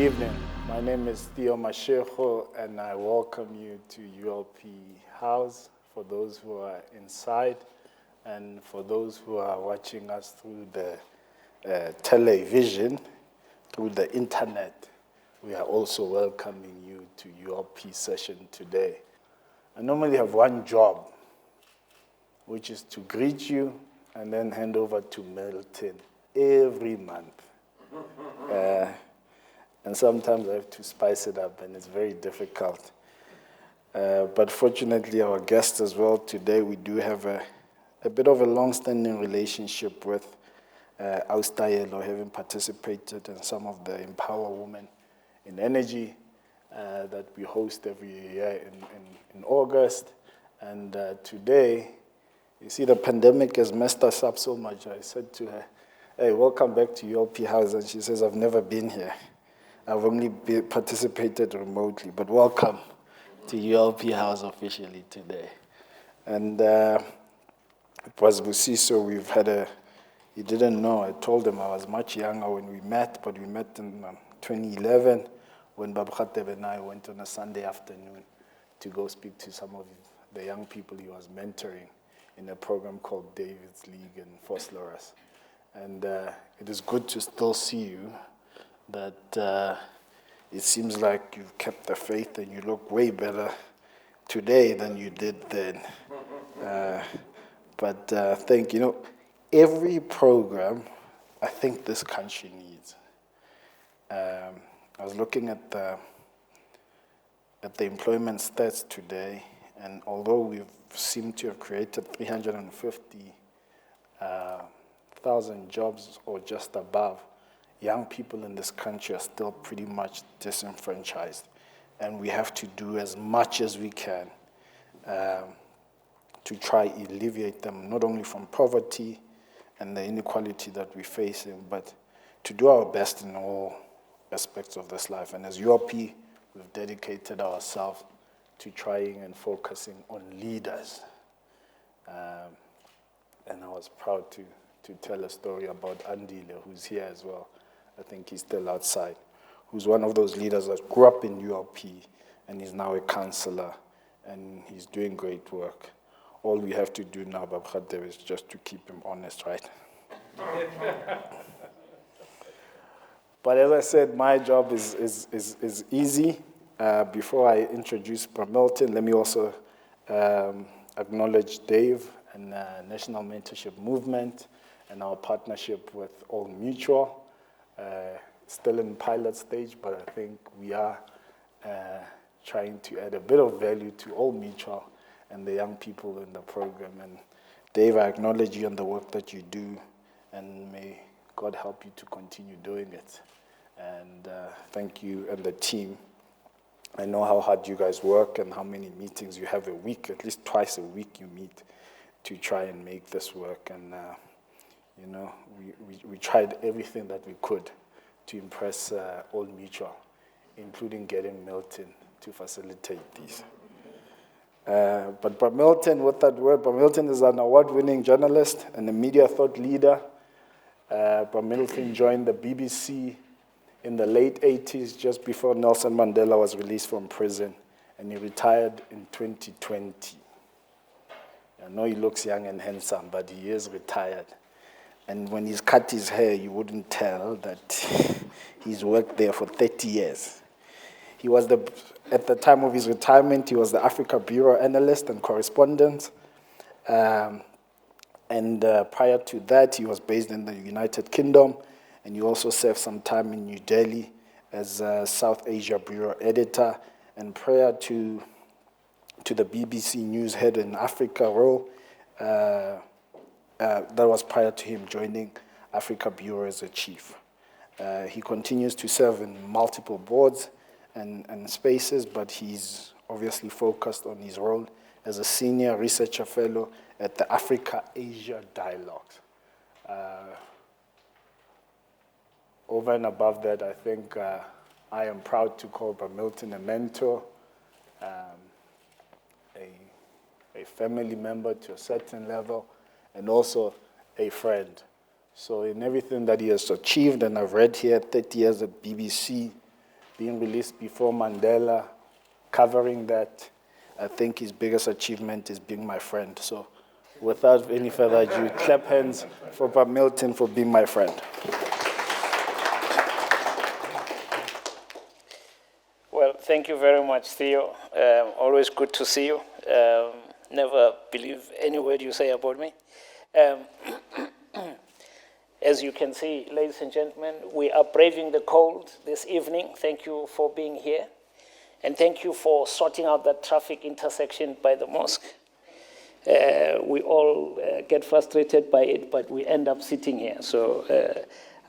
evening. My name is Taelo Mojapelo, and I welcome you to ULP House for those who are inside and for those who are watching us through the television, through the internet. We are also welcoming you to ULP session today. I normally have one job, which is to greet you and then hand over to Milton every month. And sometimes I have to spice it up, and it's very difficult. But fortunately, our guest as well today, we do have a bit of a long-standing relationship with Dailo, having participated in some of the Empower Women in Energy that we host every year in August. And today, you see, the pandemic has messed us up so much. I said to her, hey, welcome back to ULP House. And she says, I've never been here. I've only participated remotely, but welcome to ULP House officially today. And it was Zibusiso. We've had you didn't know, I told him I was much younger when we met, but we met in 2011 when Mkhwanazi and I went on a Sunday afternoon to go speak to some of the young people he was mentoring in a program called David's League in Vosloorus. And it is good to still see you, that it seems like you've kept the faith and you look way better today than you did then. But thank you. Every program I think this country needs. I was looking at the employment stats today, and although we've seemed to have created 350,000 jobs or just above, young people in this country are still pretty much disenfranchised. And we have to do as much as we can to try alleviate them, not only from poverty and the inequality that we're facing, but to do our best in all aspects of this life. And as ULP, we've dedicated ourselves to trying and focusing on leaders. And I was proud to tell a story about Angelou, who's here as well. I think he's still outside, who's one of those leaders that grew up in ULP and is now a counselor, and he's doing great work. All we have to do now, Mkhwanazi, is just to keep him honest, right? But as I said, my job is easy. Before I introduce Milton, let me also acknowledge Dave and National Mentorship Movement and our partnership with All Mutual. Still in pilot stage, but I think we are trying to add a bit of value to All Mutual and the young people in the program. And Dave, I acknowledge you and the work that you do, and may God help you to continue doing it. And thank you and the team. I know how hard you guys work and how many meetings you have a week. At least twice a week you meet to try and make this work. And we tried everything that we could to impress All Mutual, including getting Milton to facilitate these. But Milton, with that word, Milton is an award-winning journalist and a media thought leader. Milton joined the BBC in the late 80s, just before Nelson Mandela was released from prison, and he retired in 2020. I know he looks young and handsome, but he is retired. And when he's cut his hair, you wouldn't tell that he's worked there for 30 years. He was at the time of his retirement, he was the Africa Bureau analyst and correspondent. And prior to that, he was based in the United Kingdom, and he also served some time in New Delhi as South Asia Bureau editor. And prior to the BBC News head in Africa role, that was prior to him joining Africa Bureau as a chief. He continues to serve in multiple boards and spaces, but he's obviously focused on his role as a senior researcher fellow at the Africa-Asia Dialogues. Over and above that, I think I am proud to call Milton a mentor, a family member to a certain level, and also a friend. So in everything that he has achieved, and I've read here, 30 years at BBC, being released before Mandela, covering that. I think his biggest achievement is being my friend. So without any further ado, clap hands for Bob Milton for being my friend. Well, thank you very much, Theo. Always good to see you. Never believe any word you say about me. As you can see, ladies and gentlemen, we are braving the cold this evening. Thank you for being here. And thank you for sorting out that traffic intersection by the mosque. We all get frustrated by it, but we end up sitting here. So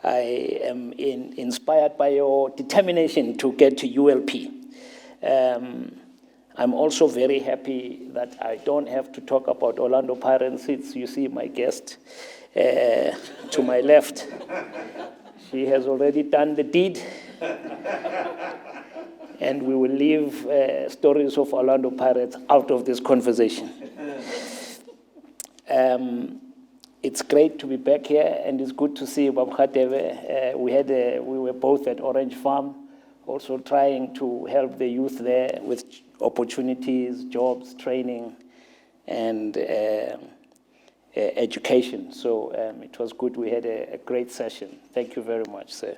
I am inspired by your determination to get to ULP. I'm also very happy that I don't have to talk about Orlando Pirates since you see my guest to my left. She has already done the deed. And we will leave stories of Orlando Pirates out of this conversation. It's great to be back here, and it's good to see Mkhwanazi. We were both at Orange Farm, also trying to help the youth there with opportunities, jobs, training, and education. So it was good. We had a great session. Thank you very much, sir.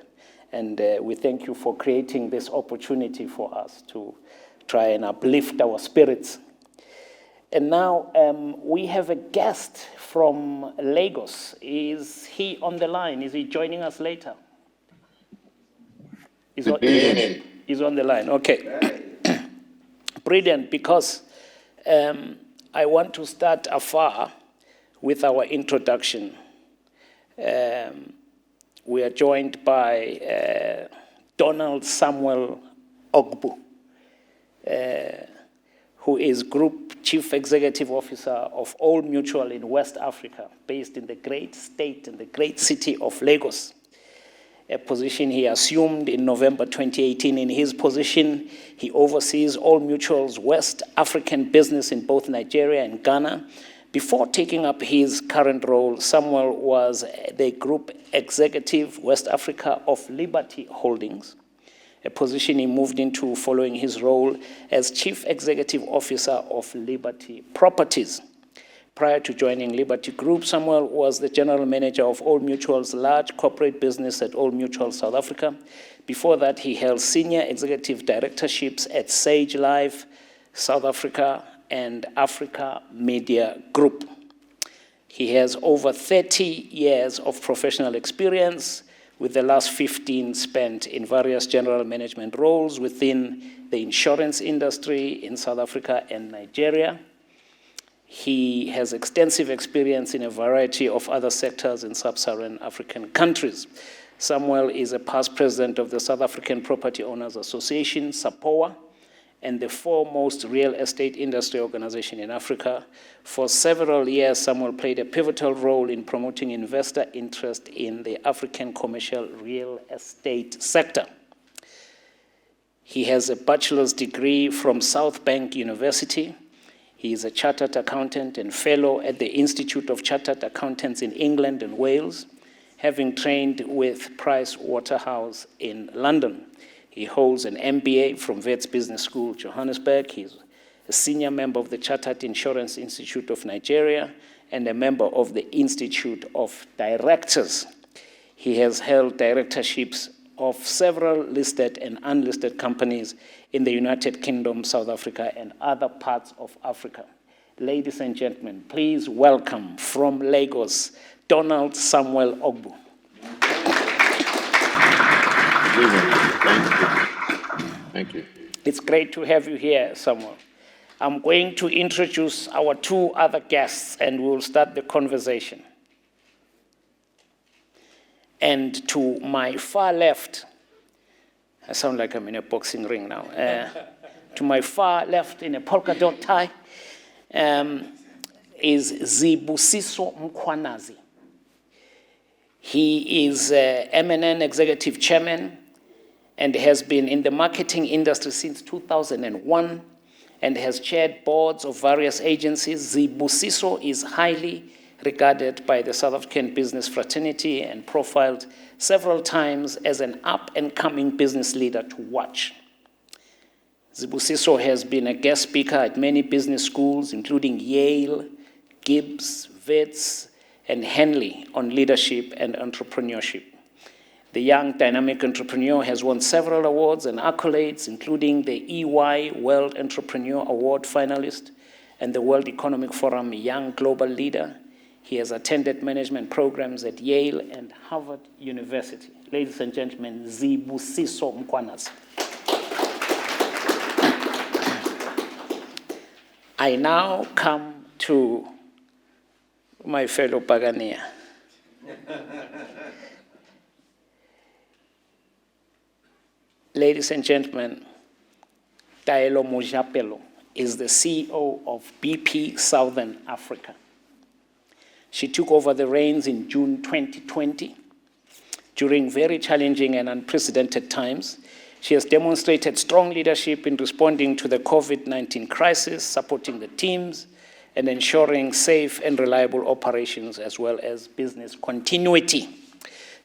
And we thank you for creating this opportunity for us to try and uplift our spirits. And now we have a guest from Lagos. Is he on the line? Is he joining us later? He's on the line. Okay. Brilliant, because I want to start afar with our introduction. We are joined by Donald Samwell Ogbu, who is Group Chief Executive Officer of Old Mutual in West Africa, based in the great state and the great city of Lagos, a position he assumed in November 2018. In his position, he oversees Old Mutual's West African business in both Nigeria and Ghana. Before taking up his current role, Samwell was the Group Executive West Africa of Liberty Holdings, a position he moved into following his role as Chief Executive Officer of Liberty Properties. Prior to joining Liberty Group, Samwell was the General Manager of Old Mutual's large corporate business at Old Mutual South Africa. Before that, he held senior executive directorships at Sage Life, South Africa, and Africa Media Group. He has over 30 years of professional experience, with the last 15 spent in various general management roles within the insurance industry in South Africa and Nigeria. He has extensive experience in a variety of other sectors in sub-Saharan African countries. Samwell is a past president of the South African Property Owners Association, SAPOA, and the foremost real estate industry organization in Africa. For several years, Samwell played a pivotal role in promoting investor interest in the African commercial real estate sector. He has a bachelor's degree from South Bank University. He is a chartered accountant and fellow at the Institute of Chartered Accountants in England and Wales, having trained with Price Waterhouse in London. He holds an MBA from Wits Business School, Johannesburg. He's a senior member of the Chartered Insurance Institute of Nigeria and a member of the Institute of Directors. He has held directorships of several listed and unlisted companies in the United Kingdom, South Africa, and other parts of Africa. Ladies and gentlemen, please welcome from Lagos, Donald Samwell Ogbu. Thank you. It's great to have you here, Samwell. I'm going to introduce our two other guests, and we'll start the conversation. And to my far left, I sound like I'm in a boxing ring now. To my far left, in a polka dot tie, is Zibusiso Mkhwanazi. He is MNN Executive Chairman and has been in the marketing industry since 2001 and has chaired boards of various agencies. Zibusiso is highly regarded by the South African business fraternity and profiled several times as an up-and-coming business leader to watch. Zibusiso has been a guest speaker at many business schools, including Yale, Gibbs, Wits, and Henley on leadership and entrepreneurship. The young dynamic entrepreneur has won several awards and accolades, including the EY World Entrepreneur Award finalist and the World Economic Forum Young Global Leader. He has attended management programs at Yale and Harvard University. Ladies and gentlemen, Zibusiso Mkhwanazi. I now come to my fellow Pagania. Ladies and gentlemen, Taelo Mojapelo is the CEO of BP Southern Africa. She took over the reins in June 2020. During very challenging and unprecedented times, she has demonstrated strong leadership in responding to the COVID-19 crisis, supporting the teams, and ensuring safe and reliable operations as well as business continuity.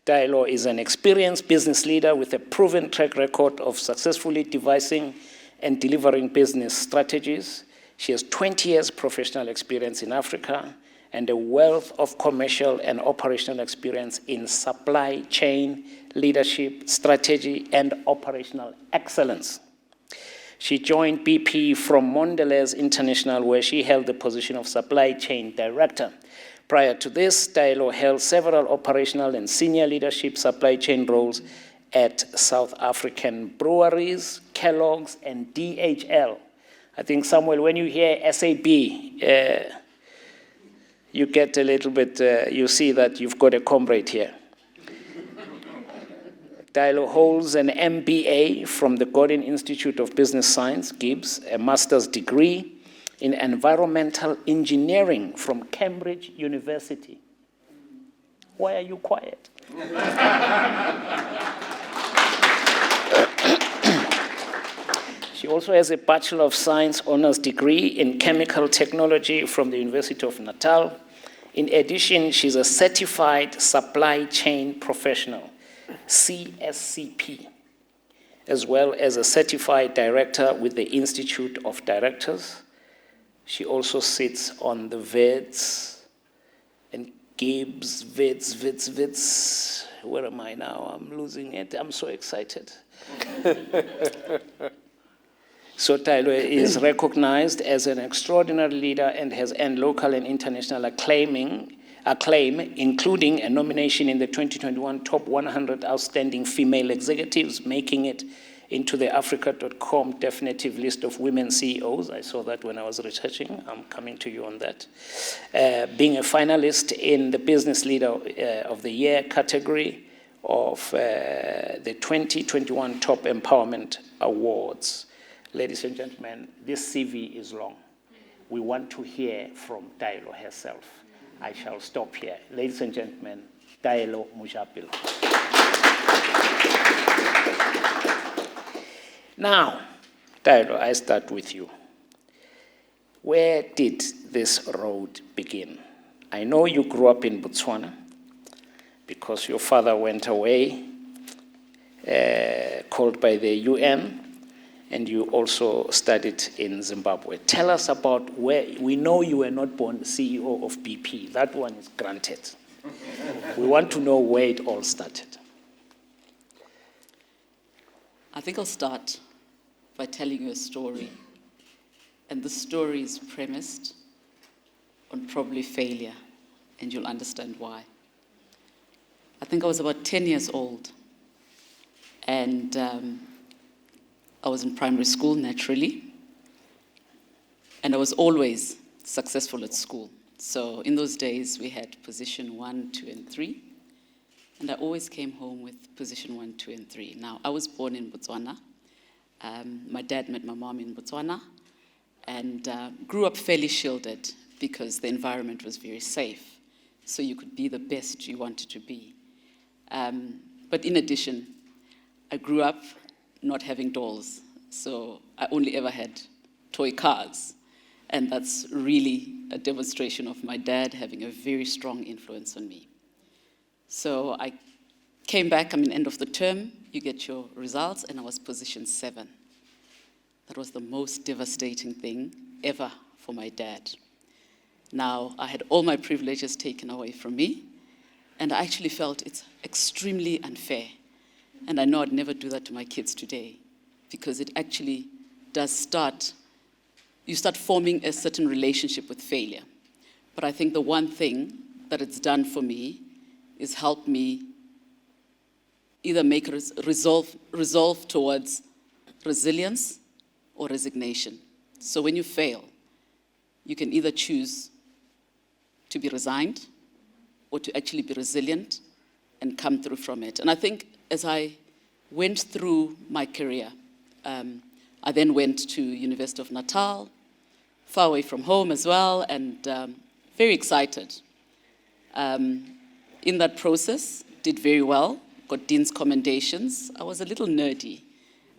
Dailo is an experienced business leader with a proven track record of successfully devising and delivering business strategies. She has 20 years professional experience in Africa and a wealth of commercial and operational experience in supply chain, leadership, strategy, and operational excellence. She joined BP from Mondelez International, where she held the position of supply chain director. Prior to this, Dailo held several operational and senior leadership supply chain roles at South African breweries, Kellogg's, and DHL. I think, Samwell, when you hear SAB, you get a little bit, you see that you've got a comrade here. Dailo holds an MBA from the Gordon Institute of Business Science, Gibbs, a master's degree in environmental engineering from Cambridge University. Why are you quiet? She also has a Bachelor of Science honors degree in chemical technology from the University of Natal. In addition, she's a certified supply chain professional, CSCP, as well as a certified director with the Institute of Directors. She also sits on the Wits and Gibbs, Wits. Where am I now? I'm losing it. I'm so excited. So Taelo is recognized as an extraordinary leader and has earned local and international acclaim, including a nomination in the 2021 Top 100 Outstanding Female Executives, making it into the Africa.com definitive list of women CEOs. I saw that when I was researching. I'm coming to you on that. Being a finalist in the Business Leader of the Year category of the 2021 Top Empowerment Awards. Ladies and gentlemen, this CV is long. We want to hear from Dailo herself. I shall stop here. Ladies and gentlemen, Taelo Mojapelo. Now, Dailo, I start with you. Where did this road begin? I know you grew up in Botswana because your father went away, called by the UN, and you also studied in Zimbabwe. Tell us about where, we know you were not born CEO of BP. That one is granted. We want to know where it all started. I think I'll start by telling you a story. And the story is premised on probably failure, and you'll understand why. I think I was about 10 years old, and I was in primary school, naturally, and I was always successful at school. So in those days, we had position 1, 2, and 3, and I always came home with position 1, 2, and 3. Now, I was born in Botswana. My dad met my mom in Botswana, and grew up fairly shielded because the environment was very safe, so you could be the best you wanted to be. But in addition, I grew up not having dolls, so I only ever had toy cars. And that's really a demonstration of my dad having a very strong influence on me. So I came back, end of the term, you get your results, and I was position 7. That was the most devastating thing ever for my dad. Now, I had all my privileges taken away from me, and I actually felt it's extremely unfair. And I know I'd never do that to my kids today, because it actually does you start forming a certain relationship with failure. But I think the one thing that it's done for me is help me either make a resolve towards resilience or resignation. So when you fail, you can either choose to be resigned or to actually be resilient and come through from it. And I think as I went through my career, I then went to University of Natal, far away from home as well, and very excited. In that process, did very well, got Dean's commendations. I was a little nerdy,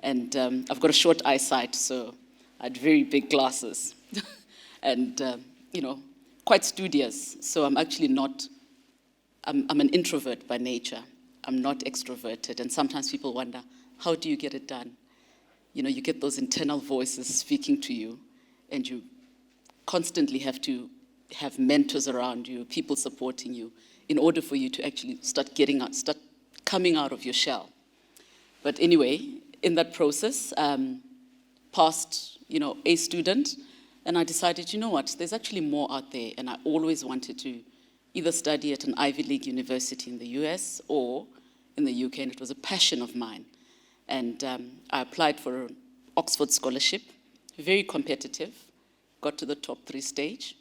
and I've got a short eyesight, so I had very big glasses. And, quite studious, so I'm actually not, I'm an introvert by nature. I'm not extroverted, and sometimes people wonder, how do you get it done? You get those internal voices speaking to you, and you constantly have to have mentors around you, people supporting you, in order for you to actually start coming out of your shell. But anyway, in that process, passed, a student, and I decided, you know what, there's actually more out there, and I always wanted to either study at an Ivy League university in the US or in the UK, and it was a passion of mine. And I applied for an Oxford scholarship, very competitive, got to the top 3 stage,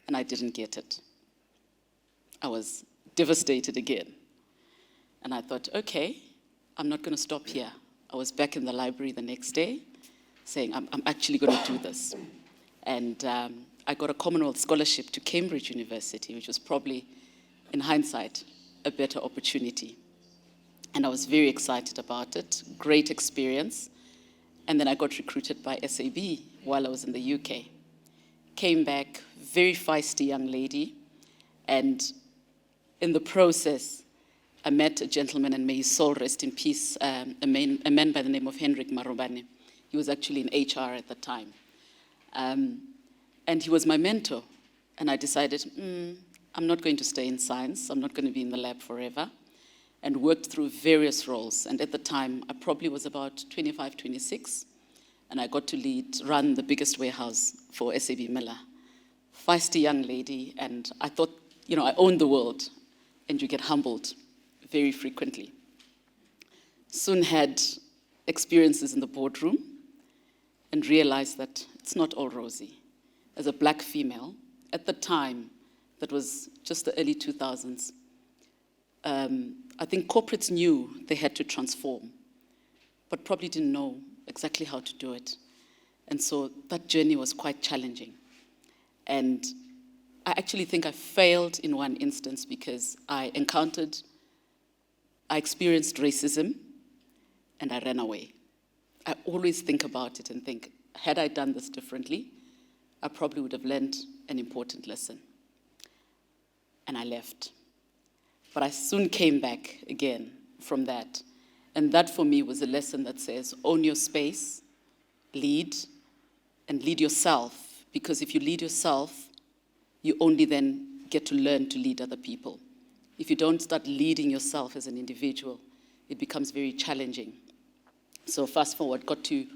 and I didn't get it. I was devastated again. And I thought, okay, I'm not going to stop here. I was back in the library the next day saying, I'm actually going to do this. And I got a Commonwealth scholarship to Cambridge University, which was probably, in hindsight, a better opportunity. And I was very excited about it, great experience. And then I got recruited by SAB while I was in the UK. Came back, very feisty young lady, and in the process, I met a gentleman, and may his soul rest in peace, a man by the name of Hendrik Marubane. He was actually in HR at the time. And he was my mentor. And I decided, I'm not going to stay in science. I'm not going to be in the lab forever. And worked through various roles. And at the time, I probably was about 25, 26. And I got to run the biggest warehouse for SAB Miller. Feisty young lady. And I thought, I owned the world. And you get humbled very frequently. Soon had experiences in the boardroom and realized that it's not all rosy. As a black female, at the time, that was just the early 2000s, I think corporates knew they had to transform, but probably didn't know exactly how to do it. And so that journey was quite challenging. And I actually think I failed in one instance because I experienced racism, and I ran away. I always think about it and think, had I done this differently, I probably would have learned an important lesson. And I left. But I soon came back again from that. And that for me was a lesson that says, own your space, lead, and lead yourself. Because if you lead yourself, you only then get to learn to lead other people. If you don't start leading yourself as an individual, it becomes very challenging. So fast forward, got to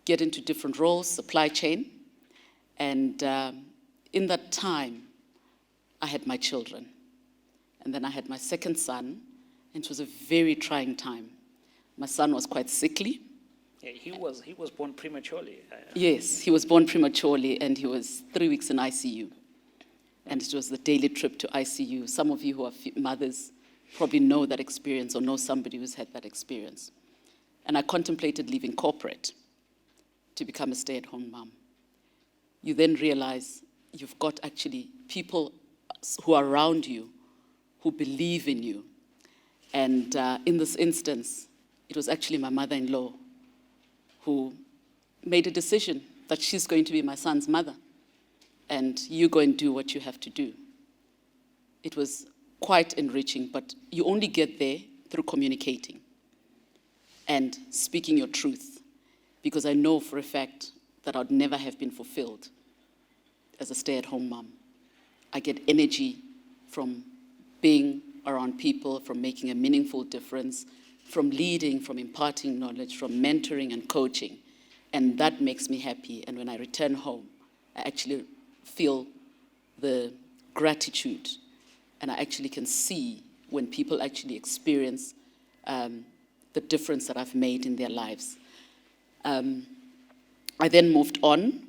get into different roles, supply chain. And in that time, I had my children. And then I had my second son, and it was a very trying time. My son was quite sickly. Yeah, he was born prematurely. Yes, he was born prematurely, and he was 3 weeks in ICU. And it was the daily trip to ICU. Some of you who are mothers probably know that experience or know somebody who's had that experience. And I contemplated leaving corporate to become a stay-at-home mom. You then realize you've got actually people who are around you who believe in you. And in this instance, it was actually my mother-in-law who made a decision that she's going to be my son's mother, and you go and do what you have to do. It was quite enriching, but you only get there through communicating and speaking your truth, because I know for a fact that I'd never have been fulfilled as a stay-at-home mom. I get energy from being around people, from making a meaningful difference, from leading, from imparting knowledge, from mentoring and coaching. And that makes me happy. And when I return home, I actually feel the gratitude, and I actually can see when people actually experience the difference that I've made in their lives. I then moved on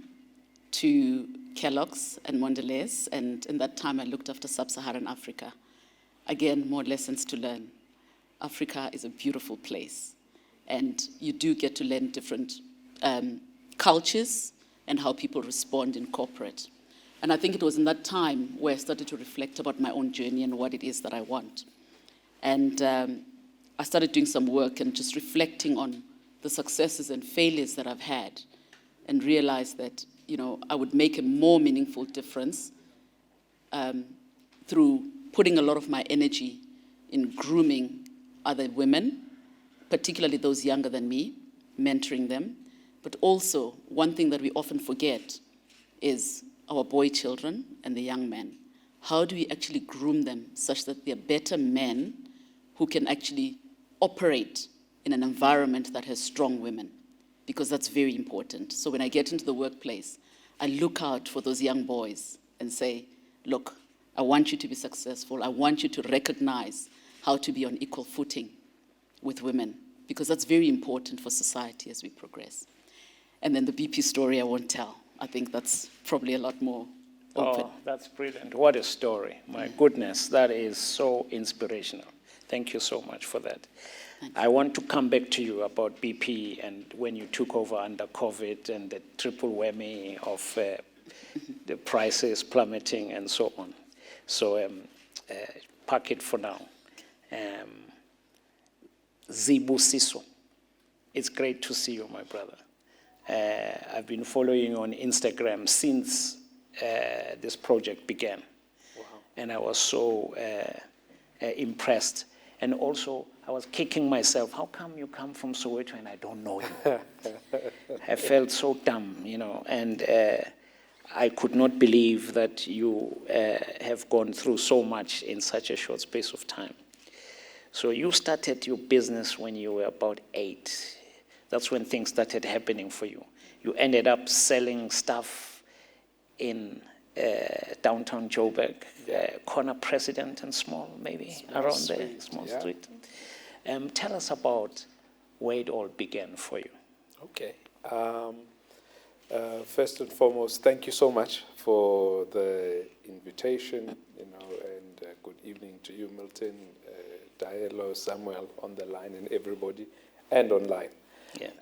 to Kellogg's and Mondelez, and in that time I looked after sub-Saharan Africa. Again, more lessons to learn. Africa is a beautiful place, and you do get to learn different cultures and how people respond in corporate. And I think it was in that time where I started to reflect about my own journey and what it is that I want. And I started doing some work and just reflecting on the successes and failures that I've had, and realized that, you know, I would make a more meaningful difference through putting a lot of my energy in grooming other women, particularly those younger than me, mentoring them. But also, one thing that we often forget is our boy children and the young men. How do we actually groom them such that they're better men who can actually operate in an environment that has strong women? Because that's very important. So when I get into the workplace, I look out for those young boys and say, look, I want you to be successful. I want you to recognize how to be on equal footing with women, because that's very important for society as we progress. And then the BP story I won't tell. I think that's probably a lot more open. Oh, that's brilliant. What a story. My goodness, that is so inspirational. Thank you so much for that. I want to come back to you about BP and when you took over under COVID and the triple whammy of the prices plummeting and so on. So park it for now. Zibusiso, it's great to see you, my brother. I've been following you on Instagram since this project began. Wow. And I was so impressed. And also, I was kicking myself, how come you come from Soweto and I don't know you? I felt so dumb, you know, and I could not believe that you have gone through so much in such a short space of time. So you started your business when you were about 8. That's when things started happening for you. You ended up selling stuff in downtown Joburg, corner President and Small, maybe, small around street, there, Small yeah. Street. Tell us about where it all began for you. Okay. First and foremost, thank you so much for the invitation, you know, and good evening to you, Milton, Dailo, Samwell on the line, and everybody, and online. Yes.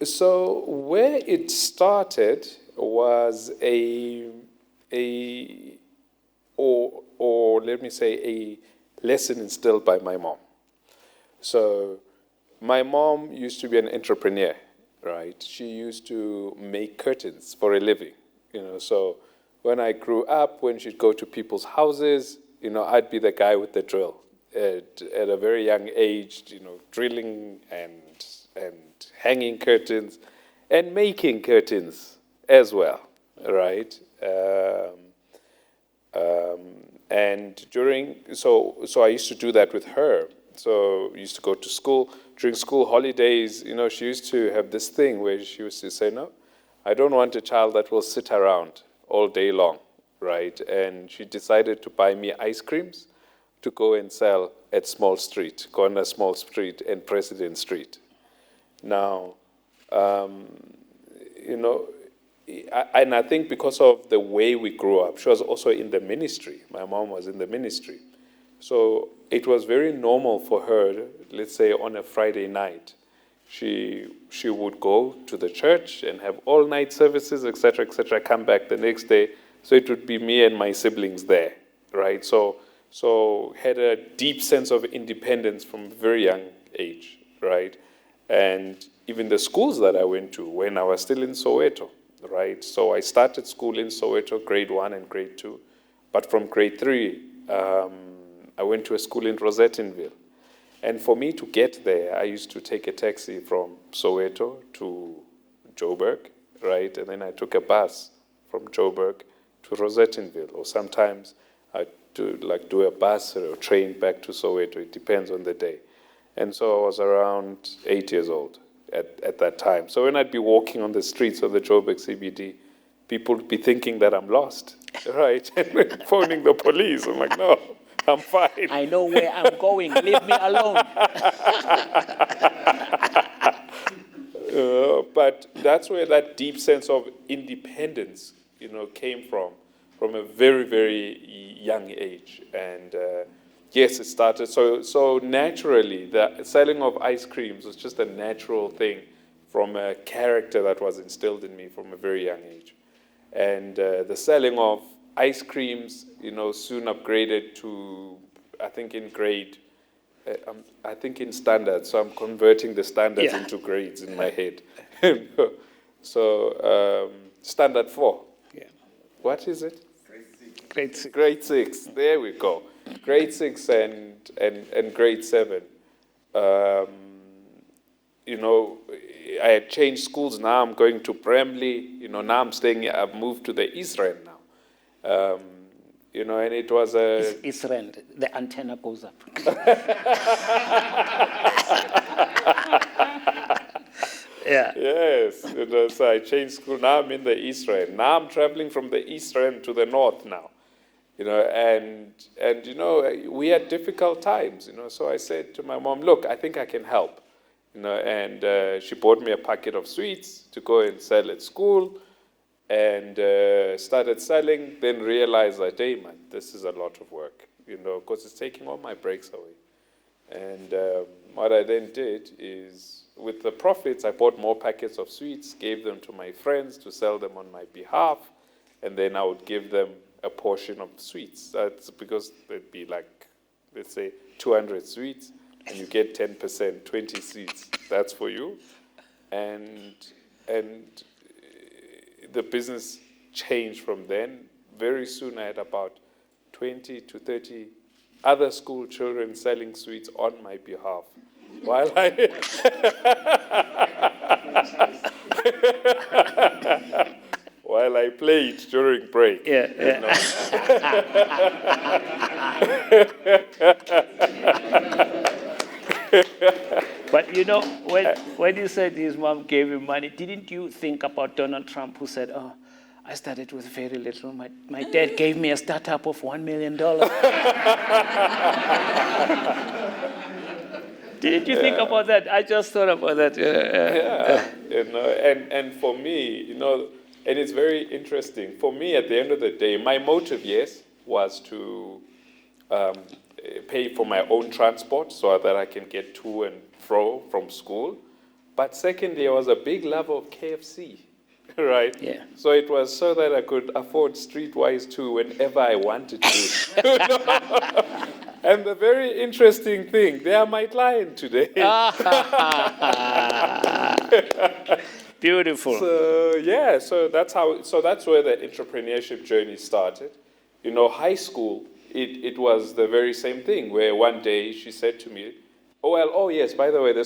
So where it started was or let me say a lesson instilled by my mom. So my mom used to be an entrepreneur, right? She used to make curtains for a living, you know. So when I grew up, when she'd go to people's houses, you know, I'd be the guy with the drill at a very young age, you know, drilling and hanging curtains and making curtains as well, right? And so I used to do that with her. So we used to go to school. During school holidays, you know, she used to have this thing where she used to say, no, I don't want a child that will sit around all day long, right? And she decided to buy me ice creams to go and sell at Small Street, corner Small Street and President Street. Now, you know, and I think because of the way we grew up, she was also in the ministry. My mom was in the ministry. So it was very normal for her, let's say on a Friday night, she would go to the church and have all night services, etc., come back the next day. So it would be me and my siblings there, right? So had a deep sense of independence from a very young age, right? And even the schools that I went to when I was still in Soweto, right? So I started school in Soweto, grade 1 and grade 2. But from grade 3, I went to a school in Rosettenville. And for me to get there, I used to take a taxi from Soweto to Joburg, right? And then I took a bus from Joburg to Rosettenville. Or sometimes I do a bus or a train back to Soweto. It depends on the day. And so I was around 8 years old at that time. So when I'd be walking on the streets of the Joburg CBD, people would be thinking that I'm lost, right? And phoning the police. I'm like, no, I'm fine. I know where I'm going. Leave me alone. But that's where that deep sense of independence, came from a very, very young age. And yes, it started. So naturally, the selling of ice creams was just a natural thing from a character that was instilled in me from a very young age. And the selling of ice creams, soon upgraded to, I think in standards. So I'm converting the standards into grades in my head. So standard 4. Yeah. What is it? Grade 6. Grade 6. There we go. Grade 6 and grade 7. I had changed schools. Now I'm going to Bramley. Now I've moved to the East Rand now. And it was a... East Rand, the antenna goes up. Yeah. Yes. So I changed school. Now I'm in the East Rand. Now I'm traveling from the East Rand to the North now. And we had difficult times, So I said to my mom, look, I think I can help. And she bought me a packet of sweets to go and sell at school, and started selling, then realized that, hey, man, this is a lot of work, because it's taking all my breaks away. And what I then did is, with the profits, I bought more packets of sweets, gave them to my friends to sell them on my behalf, and then I would give them a portion of sweets. That's because there'd be like, let's say, 200 sweets, and you get 10%, 20 sweets. That's for you. And the business changed from then. Very soon I had about 20 to 30 other school children selling sweets on my behalf. While I played during break. Yeah. But when you said his mom gave him money, didn't you think about Donald Trump, who said, "Oh, I started with very little. My dad gave me a startup of $1 million." Didn't you think about that? I just thought about that. And for me, and it's very interesting. For me, at the end of the day, my motive, yes, was to pay for my own transport so that I can get to and fro from school. But secondly, I was a big lover of KFC, right? Yeah. So it was so that I could afford Streetwise 2 whenever I wanted to. And the very interesting thing, they are my client today. Beautiful. So that's where the entrepreneurship journey started. High school, it was the very same thing, where one day she said to me, yes, by the way, the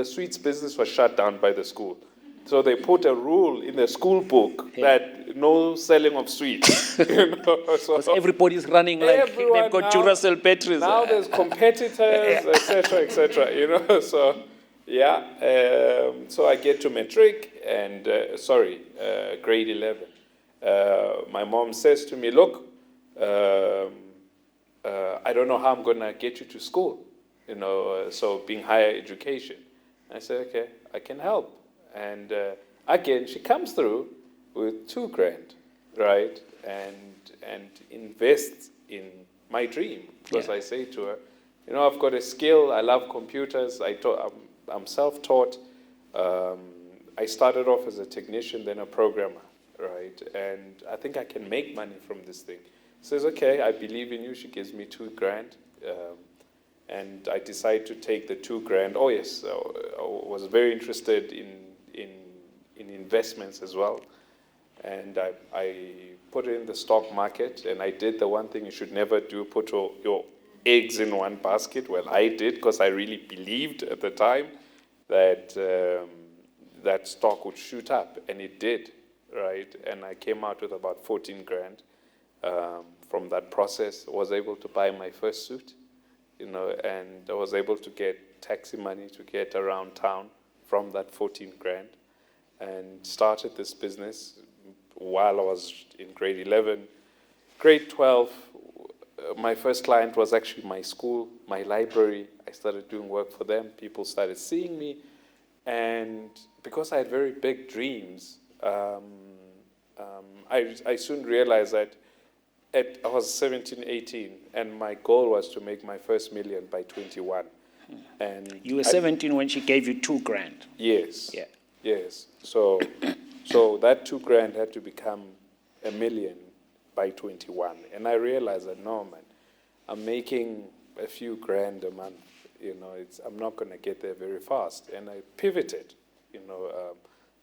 sweets business was shut down by the school. So they put a rule in the school book that no selling of sweets. Because everybody's running like they've got Duracell batteries. Now there's competitors, etc. So so I get to matric and grade 11. My mom says to me, look, I don't know how I'm going to get you to school, so being higher education. I said, okay, I can help. And again, she comes through with $2,000, right? And invests in my dream. Because I say to her, I've got a skill. I love computers. I'm self-taught. I started off as a technician, then a programmer, right? And I think I can make money from this thing. Says, okay, I believe in you. She gives me $2,000. And I decided to take the $2,000. Oh yes, I was very interested in investments as well. And I put it in the stock market, and I did the one thing you should never do, put your eggs in one basket. Well, I did, because I really believed at the time that that stock would shoot up, and it did, right? And I came out with about $14,000 from that process. I was able to buy my first suit, and I was able to get taxi money to get around town from that $14,000, and started this business while I was in grade 11. Grade 12, my first client was actually my school, my library. I started doing work for them. People started seeing me. And because I had very big dreams, I soon realized that I was 17, 18, and my goal was to make my first million by 21. And you were 17 when she gave you $2,000. Yes. Yeah. Yes. So that $2,000 had to become $1 million by 21. And I realized that, no, man, I'm making a few grand a month. I'm not going to get there very fast. And I pivoted,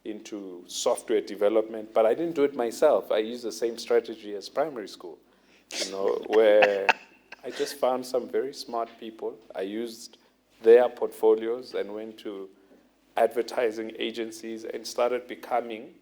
into software development, but I didn't do it myself. I used the same strategy as primary school, where I just found some very smart people. I used their portfolios and went to advertising agencies and started becoming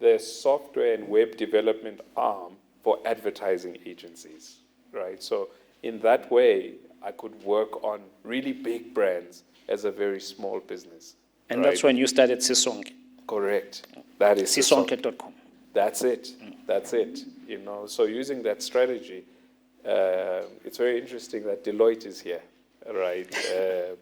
the software and web development arm for advertising agencies, right? So in that way, I could work on really big brands as a very small business. And right? that's when you started Sisonke. Correct. That is Sisonke.com. That's it. That's it. So using that strategy, it's very interesting that Deloitte is here, right?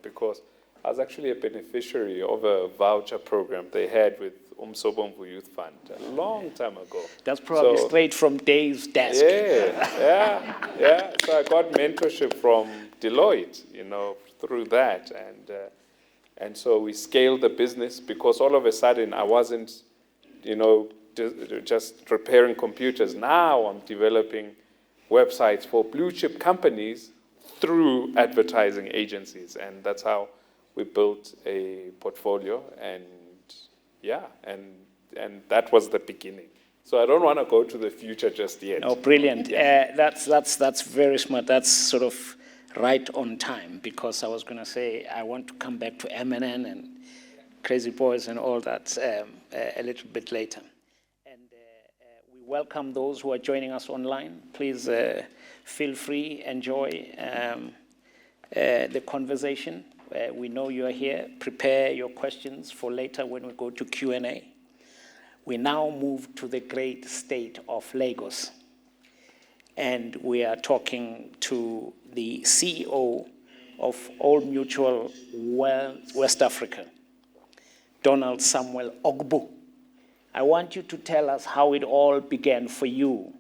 Because I was actually a beneficiary of a voucher program they had with Umsobomvu Youth Fund a long time ago. That's probably straight from Dave's desk. Yeah. So I got mentorship from Deloitte, through that. And so we scaled the business, because all of a sudden I wasn't, just repairing computers. Now I'm developing websites for blue chip companies through advertising agencies. And that's how we built a portfolio, and that was the beginning. So I don't want to go to the future just yet. Oh, brilliant. That's very smart. That's sort of right on time, because I was going to say I want to come back to MNN and Crazy Boys and all that a little bit later. And we welcome those who are joining us online. Please feel free, enjoy the conversation. We know you are here. Prepare your questions for later when we go to Q&A. We now move to the great state of Lagos. And we are talking to the CEO of Old Mutual West Africa, Donald Samwell Ogbu. I want you to tell us how it all began for you,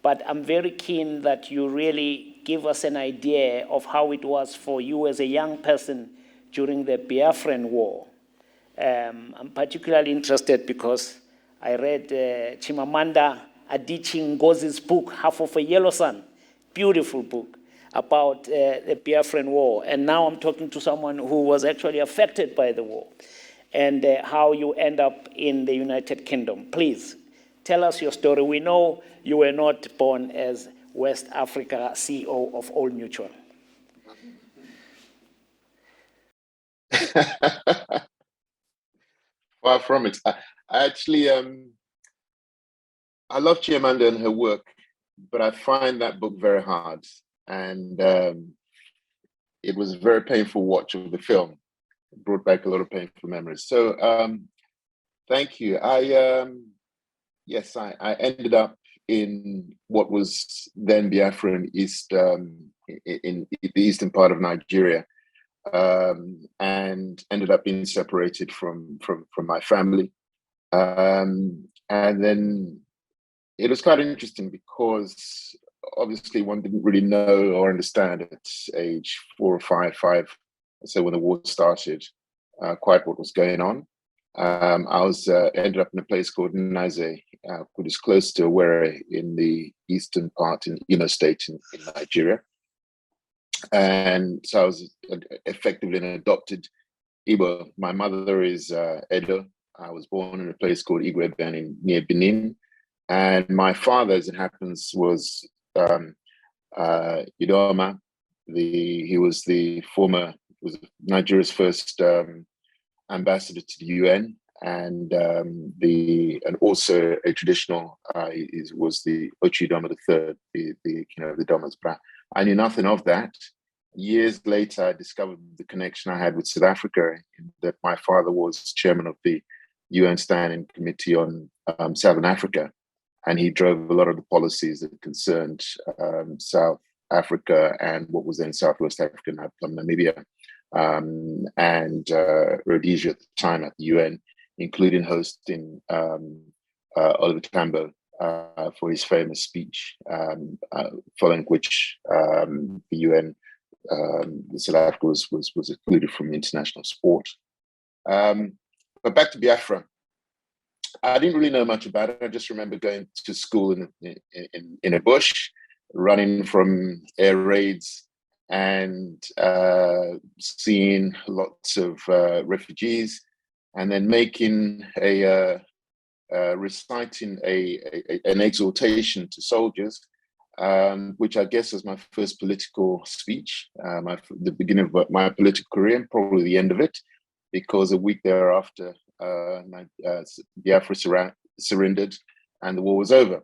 but I'm very keen that you really give us an idea of how it was for you as a young person during the Biafran War. I'm particularly interested because I read Chimamanda Adichie Ngozi's book, Half of a Yellow Sun, beautiful book about the Biafran War. And now I'm talking to someone who was actually affected by the war, and how you end up in the United Kingdom. Please, tell us your story. We know you were not born as West Africa CEO of Old Mutual. Far from it. I actually, I love Chimamanda and her work, but I find that book very hard. And it was a very painful watch of the film. It brought back a lot of painful memories. So thank you. Yes, I ended up in what was then Biafran East, in the eastern part of Nigeria, and ended up being separated from my family. And then it was quite interesting because obviously one didn't really know or understand at age 4 or 5, so when the war started, quite what was going on. I was ended up in a place called Naze, which is close to Owerri in the eastern part in Imo State in Nigeria. And so I was effectively an adopted Igbo. My mother is Edo. I was born in a place called Igwe near Benin. And my father, as it happens, was Idoma. He was Nigeria's first ambassador to the UN, and also a traditional was the Ochi Doma III, the Doma's Bra. I knew nothing of that. Years later, I discovered the connection I had with South Africa, in that my father was chairman of the UN Standing Committee on Southern Africa, and he drove a lot of the policies that concerned South Africa and what was then Southwest Africa, Namibia, and Rhodesia at the time at the UN, including hosting Oliver Tambo for his famous speech, following which the UN, South Africa was excluded from international sport. But back to Biafra. I didn't really know much about it. I just remember going to school in a bush, running from air raids, and seeing lots of refugees, and then making reciting an exhortation to soldiers, which I guess was my first political speech, the beginning of my political career, and probably the end of it, because a week thereafter, Biafra surrendered and the war was over.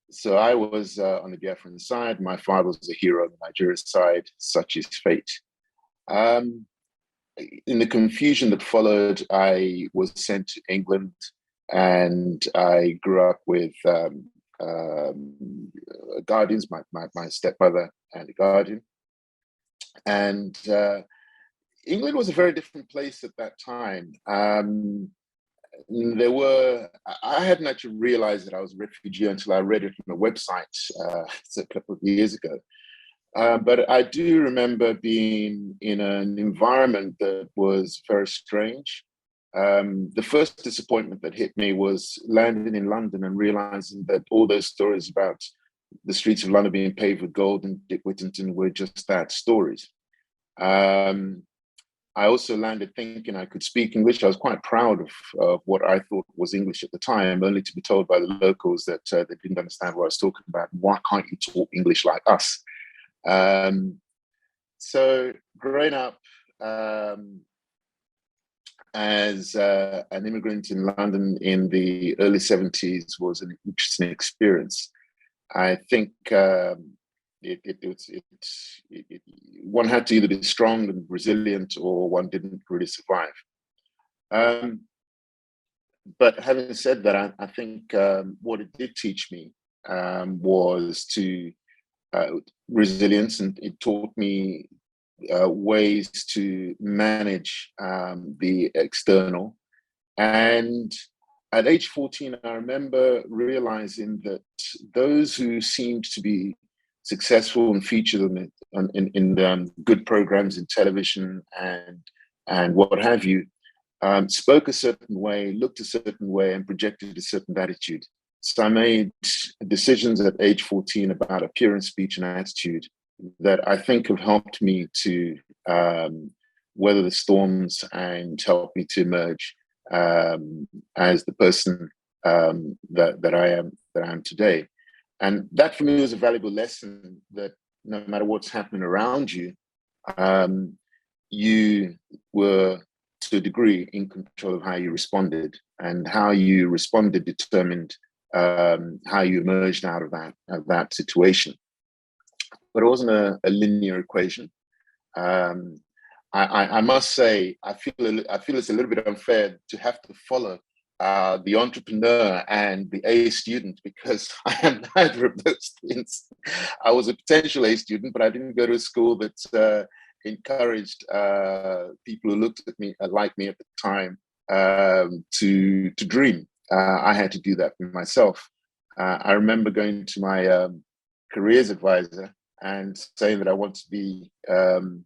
So I was on the Biafran side. My father was a hero on the Nigerian side. Such is fate. In the confusion that followed, I was sent to England, and I grew up with guardians, my stepmother and a guardian. And England was a very different place at that time. I hadn't actually realized that I was a refugee until I read it on a website a couple of years ago. But I do remember being in an environment that was very strange. The first disappointment that hit me was landing in London and realizing that all those stories about the streets of London being paved with gold and Dick Whittington were just that, stories. I also landed thinking I could speak English. I was quite proud of what I thought was English at the time, only to be told by the locals that they didn't understand what I was talking about. Why can't you talk English like us? So growing up as an immigrant in London in the early 70s was an interesting experience. I think one had to either be strong and resilient, or one didn't really survive. But having said that, I think what it did teach me was resilience, and it taught me ways to manage the external. And at age 14, I remember realizing that those who seemed to be successful and featured in good programs in television and what have you, spoke a certain way, looked a certain way, and projected a certain attitude. So I made decisions at age 14 about appearance, speech, and attitude that I think have helped me to weather the storms and help me to emerge as the person that I am today. And that for me was a valuable lesson, that no matter what's happening around you, you were to a degree in control of how you responded, and how you responded determined how you emerged out of that situation. But it wasn't a linear equation. I must say, I feel it's a little bit unfair to have to follow the entrepreneur and the A student, because I am neither of those things. I was a potential A student, but I didn't go to a school that encouraged people who looked at me like me at the time to dream. I had to do that for myself. I remember going to my careers advisor and saying that I want to be an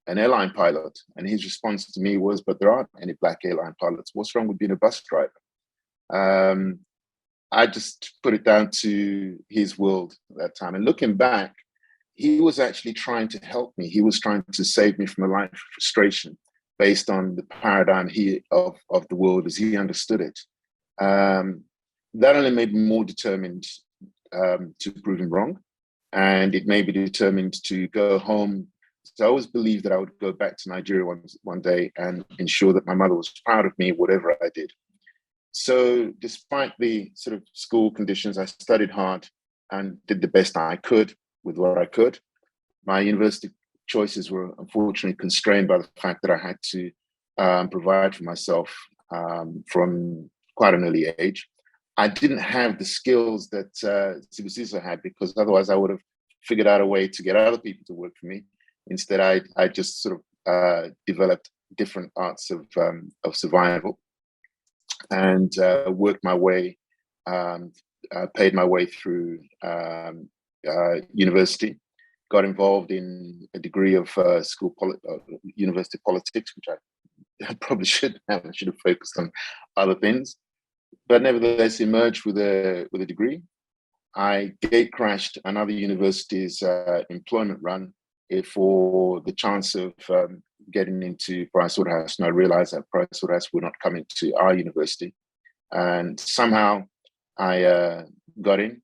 airline pilot. And his response to me was, but there aren't any black airline pilots. What's wrong with being a bus driver? I just put it down to his world at that time. And looking back, he was actually trying to help me. He was trying to save me from a life of frustration based on the paradigm of the world as he understood it. That only made me more determined to prove him wrong. And it made me determined to go home. So I always believed that I would go back to Nigeria one day and ensure that my mother was proud of me, whatever I did. So despite the sort of school conditions, I studied hard and did the best I could with what I could. My university choices were unfortunately constrained by the fact that I had to provide for myself from quite an early age. I didn't have the skills that Zibusiso had, because otherwise I would have figured out a way to get other people to work for me. Instead, I just sort of developed different arts of survival and worked my way, paid my way through university, got involved in a degree of university politics, which I probably should have. I should have focused on other things, but nevertheless emerged with a degree. I gate crashed another university's employment run for the chance of getting into Pricewaterhouse, and I realized that Pricewaterhouse were not coming to our university, and somehow I got in,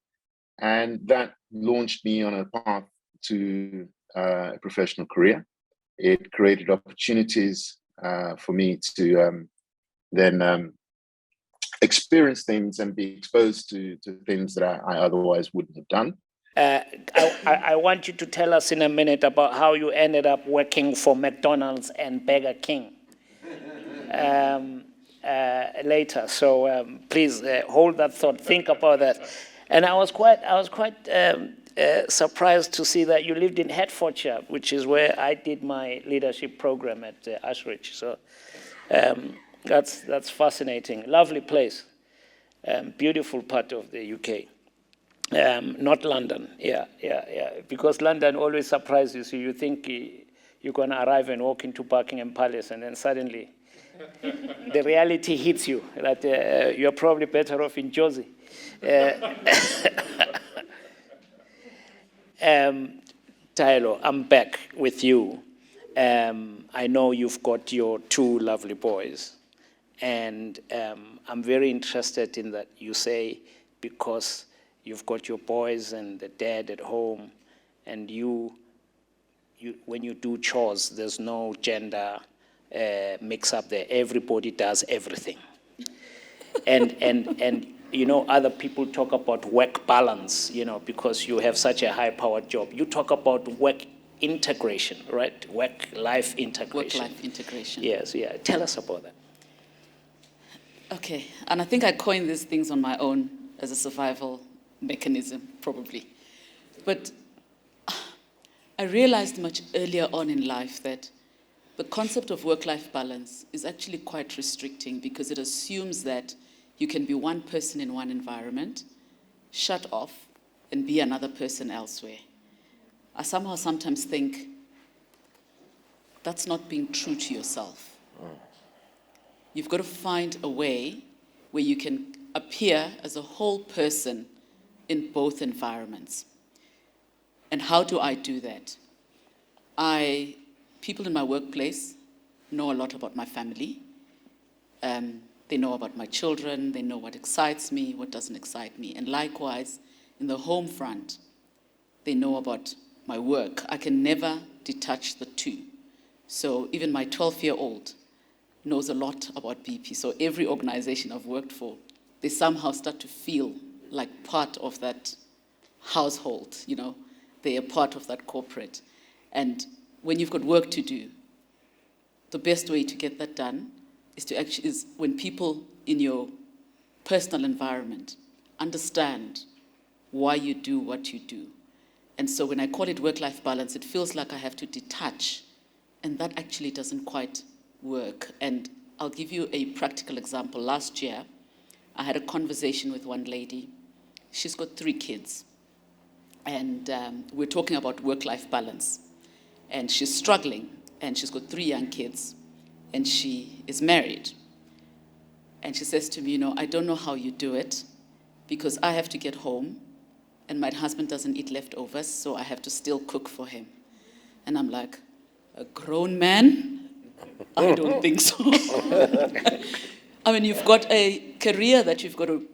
and that launched me on a path to a professional career. It created opportunities for me to then experience things and be exposed to things that I otherwise wouldn't have done. I want you to tell us in a minute about how you ended up working for McDonald's and Burger King later. So please hold that thought. Think about that. And I was quite surprised to see that you lived in Hertfordshire, which is where I did my leadership program at Ashridge. So that's fascinating. Lovely place. Beautiful part of the UK. Not London, yeah. Because London always surprises you. You think you're going to arrive and walk into Buckingham Palace, and then suddenly the reality hits you that you're probably better off in Jersey. Taelo, I'm back with you. I know you've got your two lovely boys, and I'm very interested in that you say because you've got your boys and the dad at home, and you when you do chores, there's no gender mix up there. Everybody does everything. and you know, other people talk about work balance, you know, because you have such a high-powered job. You talk about work integration, right? Work-life integration. Work-life integration. Yes, yeah. Tell us about that. Okay, and I think I coined these things on my own as a survival mechanism, probably. But I realized much earlier on in life that the concept of work-life balance is actually quite restricting, because it assumes that you can be one person in one environment, shut off, and be another person elsewhere. I somehow sometimes think that's not being true to yourself. You've got to find a way where you can appear as a whole person in both environments. And how do I do that? People in my workplace know a lot about my family. They know about my children. They know what excites me, what doesn't excite me. And likewise, in the home front, they know about my work. I can never detach the two. So even my 12-year-old knows a lot about BP. So every organization I've worked for, they somehow start to feel like part of that household, you know. They are part of that corporate. And when you've got work to do, the best way to get that done is when people in your personal environment understand why you do what you do. And so when I call it work-life balance, it feels like I have to detach, and that actually doesn't quite work. And I'll give you a practical example. Last year, I had a conversation with one lady. She's got 3 kids. And we're talking about work-life balance. And she's struggling, and she's got 3 young kids, and she is married. And she says to me, you know, I don't know how you do it, because I have to get home and my husband doesn't eat leftovers, so I have to still cook for him. And I'm like, a grown man? I don't think so. I mean, you've got a career that you've got to,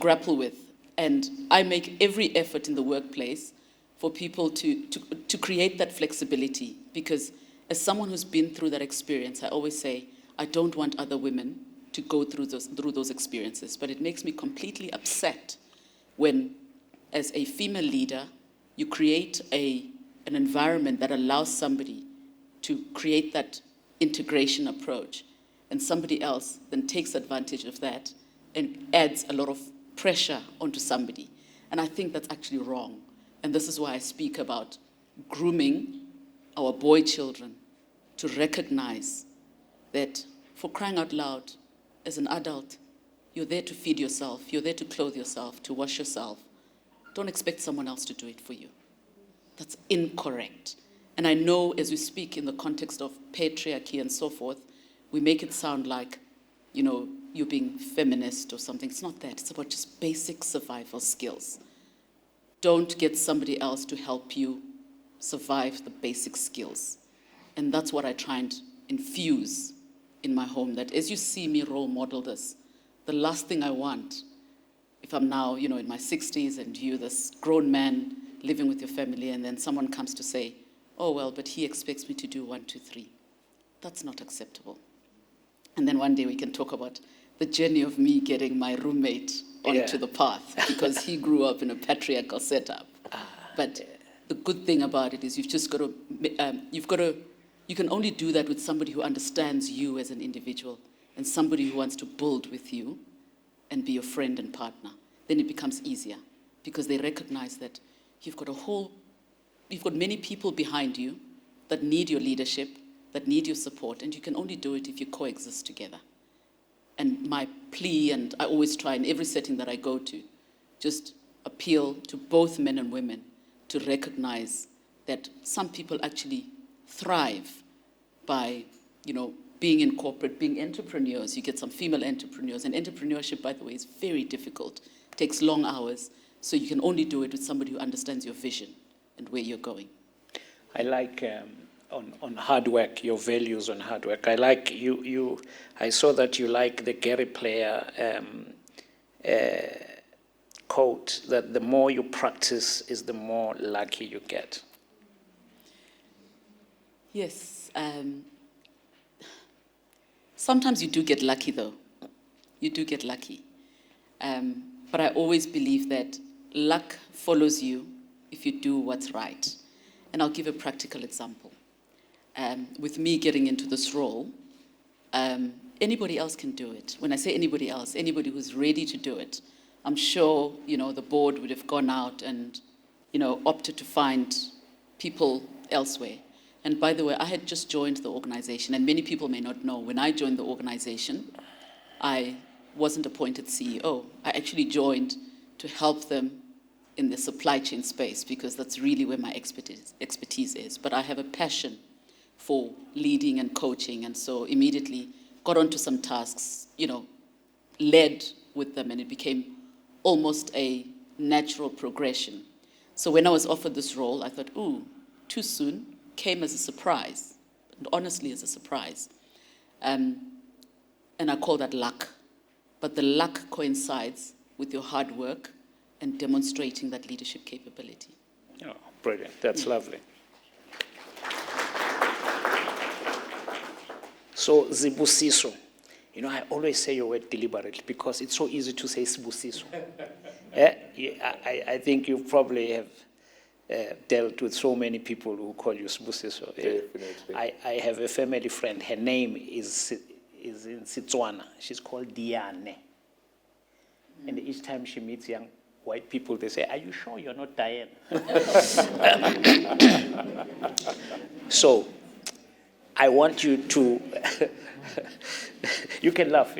grapple with. And I make every effort in the workplace for people to create that flexibility, because as someone who's been through that experience, I always say, I don't want other women to go through those experiences. But it makes me completely upset when, as a female leader, you create an environment that allows somebody to create that integration approach, and somebody else then takes advantage of that and adds a lot of pressure onto somebody. And I think that's actually wrong. And this is why I speak about grooming our boy children to recognize that, for crying out loud, as an adult, you're there to feed yourself, you're there to clothe yourself, to wash yourself. Don't expect someone else to do it for you. That's incorrect. And I know as we speak in the context of patriarchy and so forth, we make it sound like, you're being feminist or something. It's not that. It's about just basic survival skills. Don't get somebody else to help you survive the basic skills. And that's what I try and infuse in my home, that as you see me role model this, the last thing I want, if I'm now, in my 60s and you, this grown man living with your family, and then someone comes to say, oh, well, but he expects me to do 1, 2, 3. That's not acceptable. And then one day we can talk about the journey of me getting my roommate onto the path, because he grew up in a patriarchal setup. But the good thing about it is you've just got to, you can only do that with somebody who understands you as an individual and somebody who wants to build with you and be your friend and partner. Then it becomes easier, because they recognize that you've got many people behind you that need your leadership, that need your support, and you can only do it if you coexist together. And my plea, and I always try in every setting that I go to, just appeal to both men and women to recognize that some people actually thrive by, being in corporate, being entrepreneurs. You get some female entrepreneurs, and entrepreneurship, by the way, is very difficult. It takes long hours, so you can only do it with somebody who understands your vision and where you're going. I like on hard work, your values on hard work. I like you. I saw that you like the Gary Player quote that the more you practice is the more lucky you get. Yes. Sometimes you do get lucky, though. You do get lucky. But I always believe that luck follows you if you do what's right. And I'll give a practical example. With me getting into this role, anybody else can do it. When I say anybody else, anybody who's ready to do it. I'm sure, the board would have gone out and, opted to find people elsewhere. And by the way, I had just joined the organization, and many people may not know, when I joined the organization, I wasn't appointed CEO. I actually joined to help them in the supply chain space, because that's really where my expertise is. But I have a passion for leading and coaching, and so immediately got onto some tasks, led with them, and it became almost a natural progression. So when I was offered this role, I thought, ooh, too soon. Came as a surprise, and honestly as a surprise. And I call that luck. But the luck coincides with your hard work and demonstrating that leadership capability. Oh, brilliant. That's lovely. So, Zibusiso. I always say your word deliberately because it's so easy to say Zibusiso. I think you probably have dealt with so many people who call you Zibusiso. Definitely. I have a family friend. Her name is in Setswana. She's called Diane. And each time she meets young white people, they say, "Are you sure you're not Diane?" So, I want you to. You can laugh.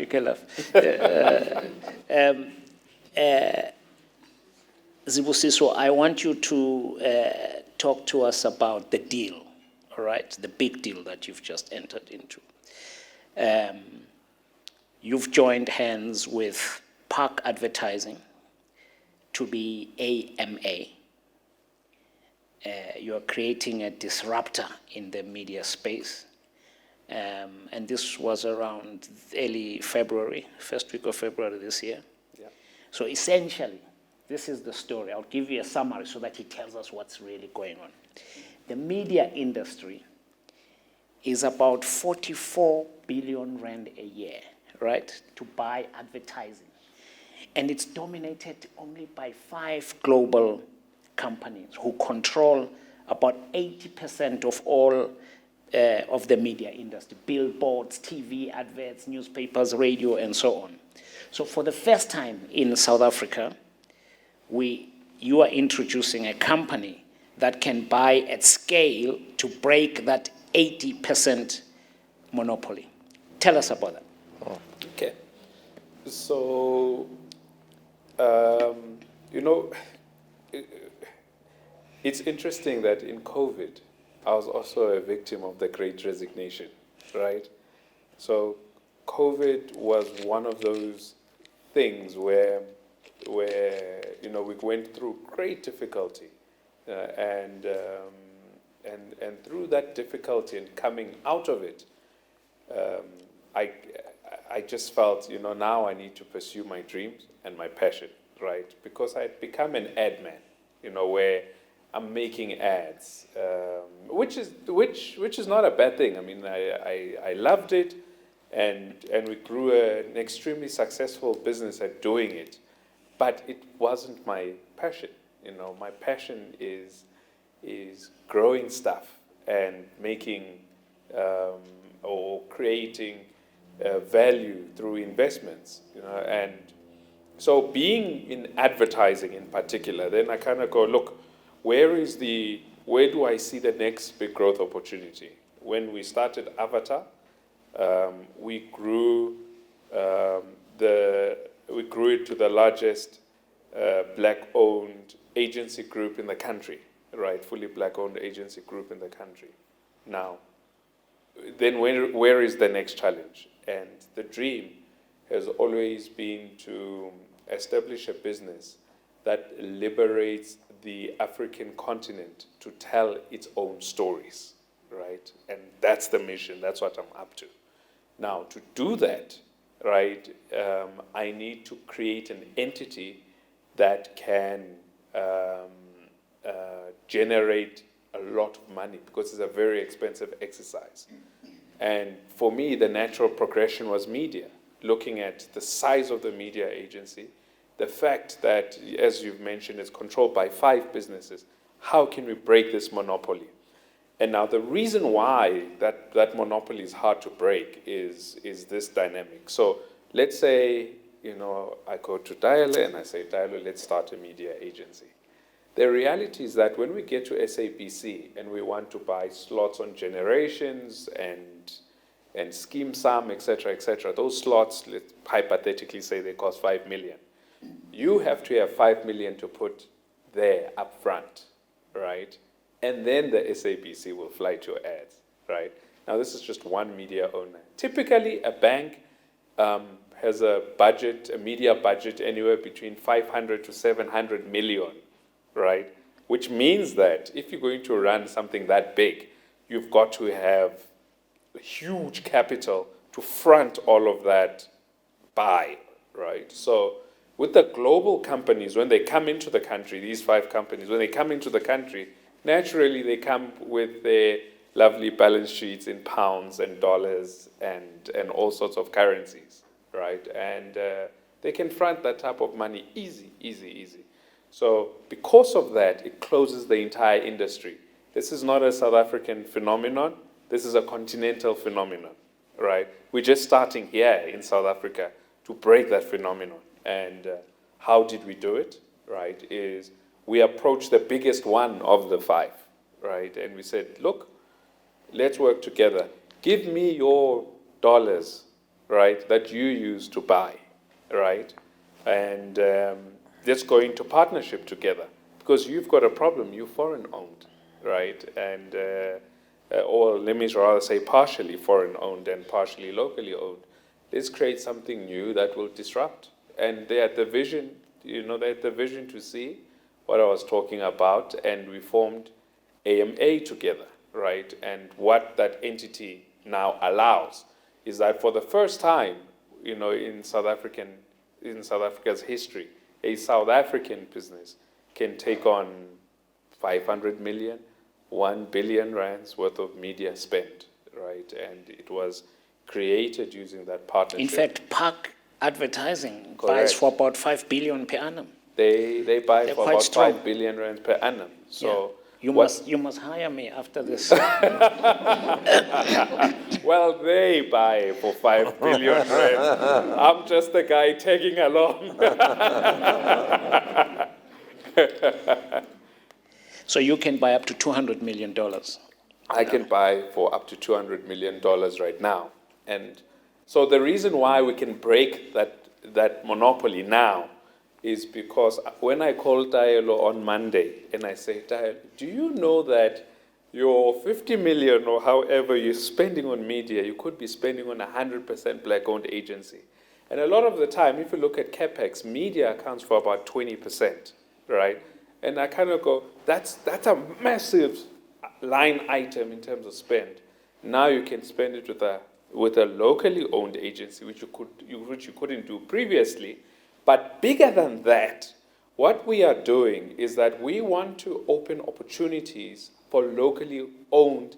Zibusiso, I want you to talk to us about the deal, all right? The big deal that you've just entered into. You've joined hands with Park Advertising to be AMA. You are creating a disruptor in the media space. And this was around early February, first week of February this year. Yeah. So essentially, this is the story. I'll give you a summary so that he tells us what's really going on. The media industry is about 44 billion rand a year, right, to buy advertising. And it's dominated only by 5 global companies who control about 80% of all of the media industry, billboards, TV adverts, newspapers, radio, and so on. So for the first time in South Africa, you are introducing a company that can buy at scale to break that 80% monopoly. Tell us about that. Okay. So, it's interesting that in COVID, I was also a victim of the Great Resignation, right? So COVID was one of those things where we went through great difficulty, and through that difficulty and coming out of it, I just felt, now I need to pursue my dreams and my passion, right? Because I had become an ad man, where I'm making ads, which is not a bad thing. I mean, I loved it, and we grew an extremely successful business at doing it, but it wasn't my passion. My passion is growing stuff and making or creating value through investments, and so being in advertising in particular, then I kind of go, look, where do I see the next big growth opportunity? When we started Avatar, we grew it to the largest black-owned agency group in the country, right? Fully black-owned agency group in the country. Now, then where is the next challenge? And the dream has always been to establish a business that liberates the African continent to tell its own stories, right? And that's the mission, that's what I'm up to. Now, to do that, right, I need to create an entity that can generate a lot of money, because it's a very expensive exercise. And for me, the natural progression was media, looking at the size of the media agency, the fact that, as you've mentioned, it's controlled by 5 businesses. How can we break this monopoly? And now the reason why that monopoly is hard to break is this dynamic. So let's say, I go to Dailo and I say, Dailo, let's start a media agency. The reality is that when we get to SABC and we want to buy slots on Generations and Scheme Sum, et cetera, those slots, let's hypothetically say they cost 5 million. You have to have 5 million to put there up front, right? And then the SABC will flight your ads, right? Now, this is just one media owner. Typically, a bank has a media budget anywhere between 500 to 700 million, right? Which means that if you're going to run something that big, you've got to have huge capital to front all of that buy, right? So with the global companies, when they come into the country, these 5 companies, when they come into the country, naturally they come with their lovely balance sheets in pounds and dollars and all sorts of currencies, right? And they can front that type of money easy. So because of that, it closes the entire industry. This is not a South African phenomenon. This is a continental phenomenon, right? We're just starting here in South Africa to break that phenomenon. And how did we do it, right, is we approached the biggest one of the 5, right? And we said, look, let's work together. Give me your dollars, right, that you use to buy, right? And let's go into partnership together, because you've got a problem, you're foreign owned, right? And, or let me rather say partially foreign owned and partially locally owned. Let's create something new that will disrupt. And they had the vision they had the vision to see what I was talking about, and we formed AMA together, right? And what that entity now allows is that for the first time, in South Africa's history, a South African business can take on 500 million, 1 billion rands worth of media spend, right? And it was created using that partnership. In fact, Park Advertising Correct. buys for about 5 billion per annum. They buy They're for quite about strong. 5 billion rands per annum. So You must hire me after this. well, they buy for 5 billion rands. I'm just the guy tagging along. So you can buy up to $200 million. I can buy for up to $200 million right now. And so the reason why we can break that monopoly now is because when I call Dailo on Monday and I say, Dailo, do you know that your 50 million or however you're spending on media, you could be spending on a 100% black-owned agency? And a lot of the time, if you look at CapEx, media accounts for about 20%, right? And I kind of go, that's a massive line item in terms of spend. Now you can spend it with a locally owned agency, which you couldn't do previously. But bigger than that, what we are doing is that we want to open opportunities for locally owned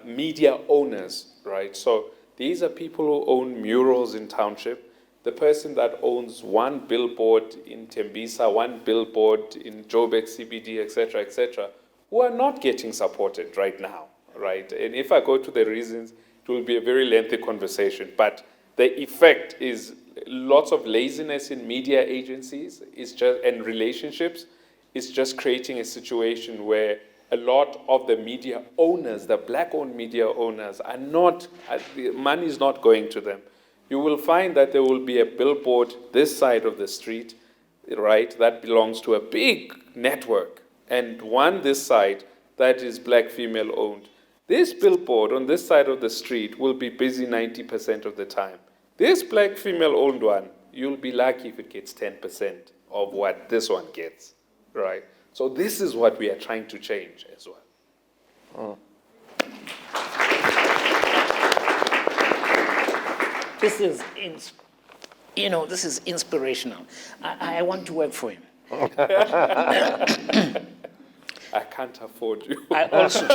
media owners, right? So these are people who own murals in township. The person that owns one billboard in Tembisa, one billboard in Joburg CBD, et cetera, who are not getting supported right now, right? And if I go to the reasons, it will be a very lengthy conversation. But the effect is lots of laziness in media agencies and relationships is just creating a situation where a lot of the media owners, the black-owned media owners, are not, the money is not going to them. You will find that there will be a billboard this side of the street, right, that belongs to a big network, and one this side that is black female owned. This billboard on this side of the street will be busy 90% of the time. This black female owned one, you'll be lucky if it gets 10% of what this one gets, right? So this is what we are trying to change as well. This is, this is inspirational. I want to work for him. I can't afford you. I also.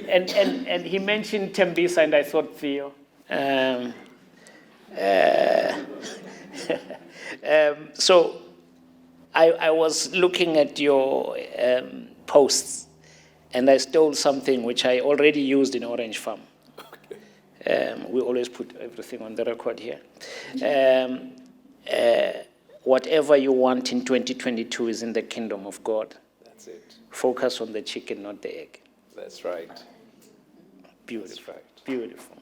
and he mentioned Tembisa, and I thought, Theo. So I was looking at your posts, and I stole something which I already used in Orange Farm. We always put everything on the record here. Whatever you want in 2022 is in the kingdom of God. That's it. Focus on the chicken, not the egg. That's right. Beautiful. That's right. Beautiful.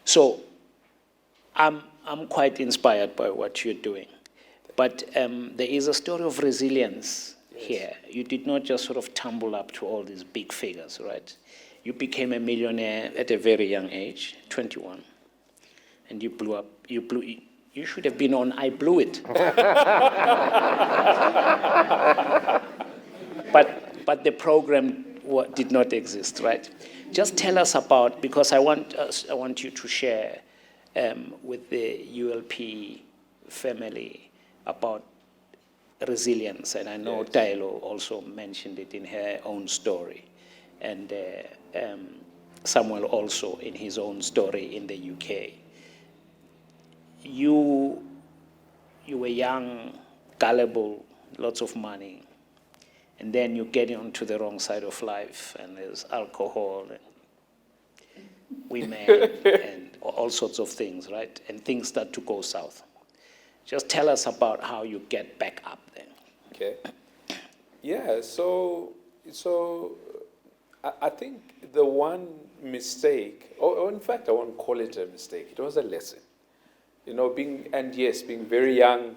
So, I'm quite inspired by what you're doing. But there is a story of resilience here. You did not just sort of tumble up to all these big figures, right? You became a millionaire at a very young age, 21. And you blew up. You should have been on I Blew It. But the program did not exist, right? Just tell us about, because I want you to share with the ULP family about resilience, and I know Taelo also mentioned it in her own story, and Samwell also in his own story in the UK. You were young, gullible, lots of money, and then you get onto the wrong side of life, and there's alcohol and women and all sorts of things, right? And things start to go south. Just tell us about how you get back up then. Okay. Yeah, so I think the one mistake, or in fact I won't call it a mistake, it was a lesson. Being very young,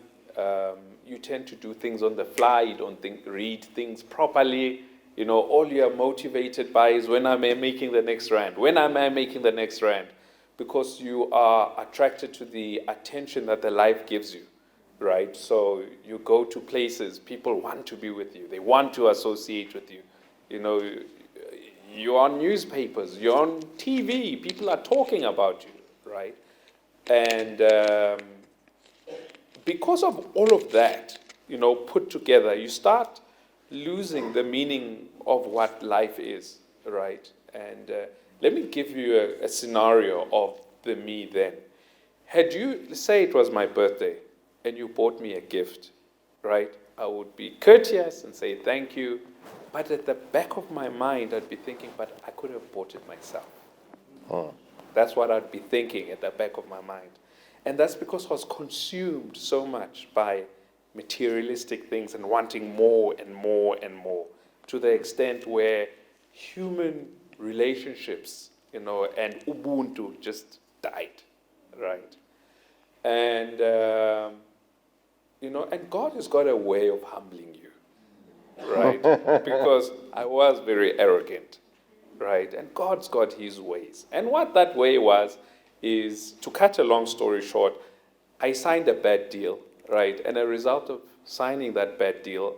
you tend to do things on the fly, you don't read things properly, All you are motivated by is when am I making the next rand? When am I making the next rand? Because you are attracted to the attention that the life gives you, right? So you go to places, people want to be with you. They want to associate with you. You're on newspapers, you're on TV, people are talking about you, right? And because of all of that, put together, you start losing the meaning of what life is, right? And let me give you a scenario of the me then. Had you, say it was my birthday, and you bought me a gift, right? I would be courteous and say thank you, but at the back of my mind, I'd be thinking, but I could have bought it myself. That's what I'd be thinking at the back of my mind. And that's because I was consumed so much by materialistic things and wanting more and more and more, to the extent where human relationships, and Ubuntu just died, right? And, and God has got a way of humbling you, right? Because I was very arrogant, right? And God's got his ways. And what that way was is, to cut a long story short, I signed a bad deal, right? And a result of signing that bad deal,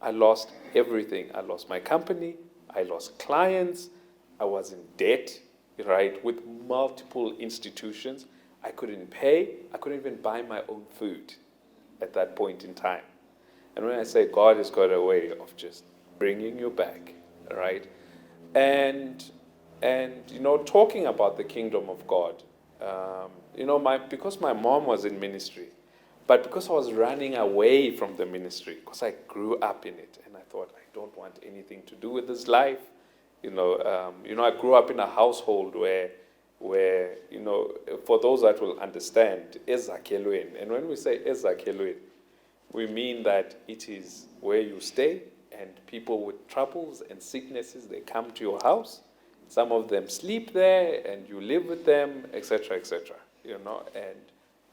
I lost everything. I lost my company, I lost clients, I was in debt, right, with multiple institutions. I couldn't pay, I couldn't even buy my own food at that point in time. And when I say God has got a way of just bringing you back, right? And talking about the kingdom of God, because my mom was in ministry, but because I was running away from the ministry, because I grew up in it, and I thought, I don't want anything to do with this life. I grew up in a household where for those that will understand, ezakhelweni. And when we say ezakhelweni, we mean that it is where you stay, and people with troubles and sicknesses, they come to your house. Some of them sleep there, and you live with them, etc., etc.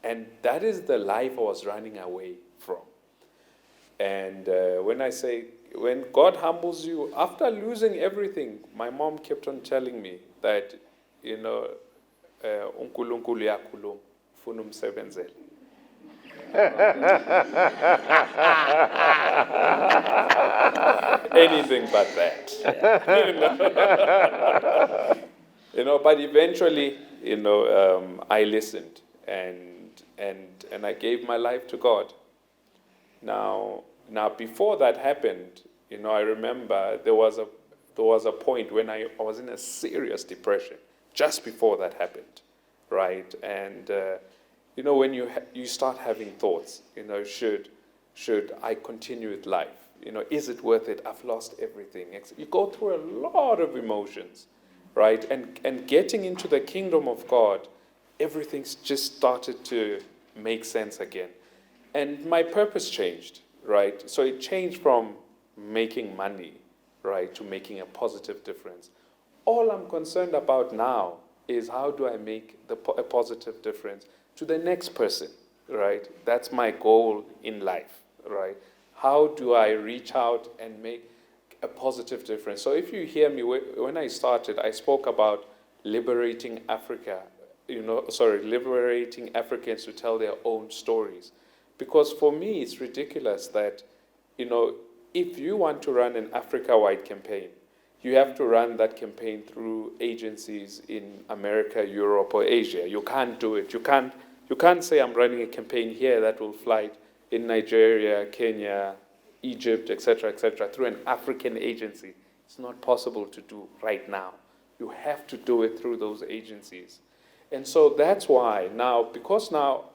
And that is the life I was running away from. And when God humbles you, after losing everything, my mom kept on telling me that, uNkulunkulu uyakhuluma, funa umsebenzele. Anything but that. But eventually, I listened and I gave my life to God. Now before that happened, I remember there was a point when I was in a serious depression just before that happened, right? And when you start having thoughts, should I continue with life? Is it worth it? I've lost everything. You go through a lot of emotions, right? And getting into the kingdom of God, everything's just started to make sense again. And my purpose changed, right? So it changed from making money, right, to making a positive difference. All I'm concerned about now is, how do I make a positive difference to the next person, right? That's my goal in life, right? How do I reach out and make a positive difference? So if you hear me, when I started, I spoke about liberating Africa, liberating Africans to tell their own stories. Because for me, it's ridiculous that, if you want to run an Africa-wide campaign, you have to run that campaign through agencies in America, Europe, or Asia. You can't do it. You can't say, I'm running a campaign here that will fly in Nigeria, Kenya, Egypt, etc., through an African agency. It's not possible to do right now. You have to do it through those agencies. And so that's why now, because now,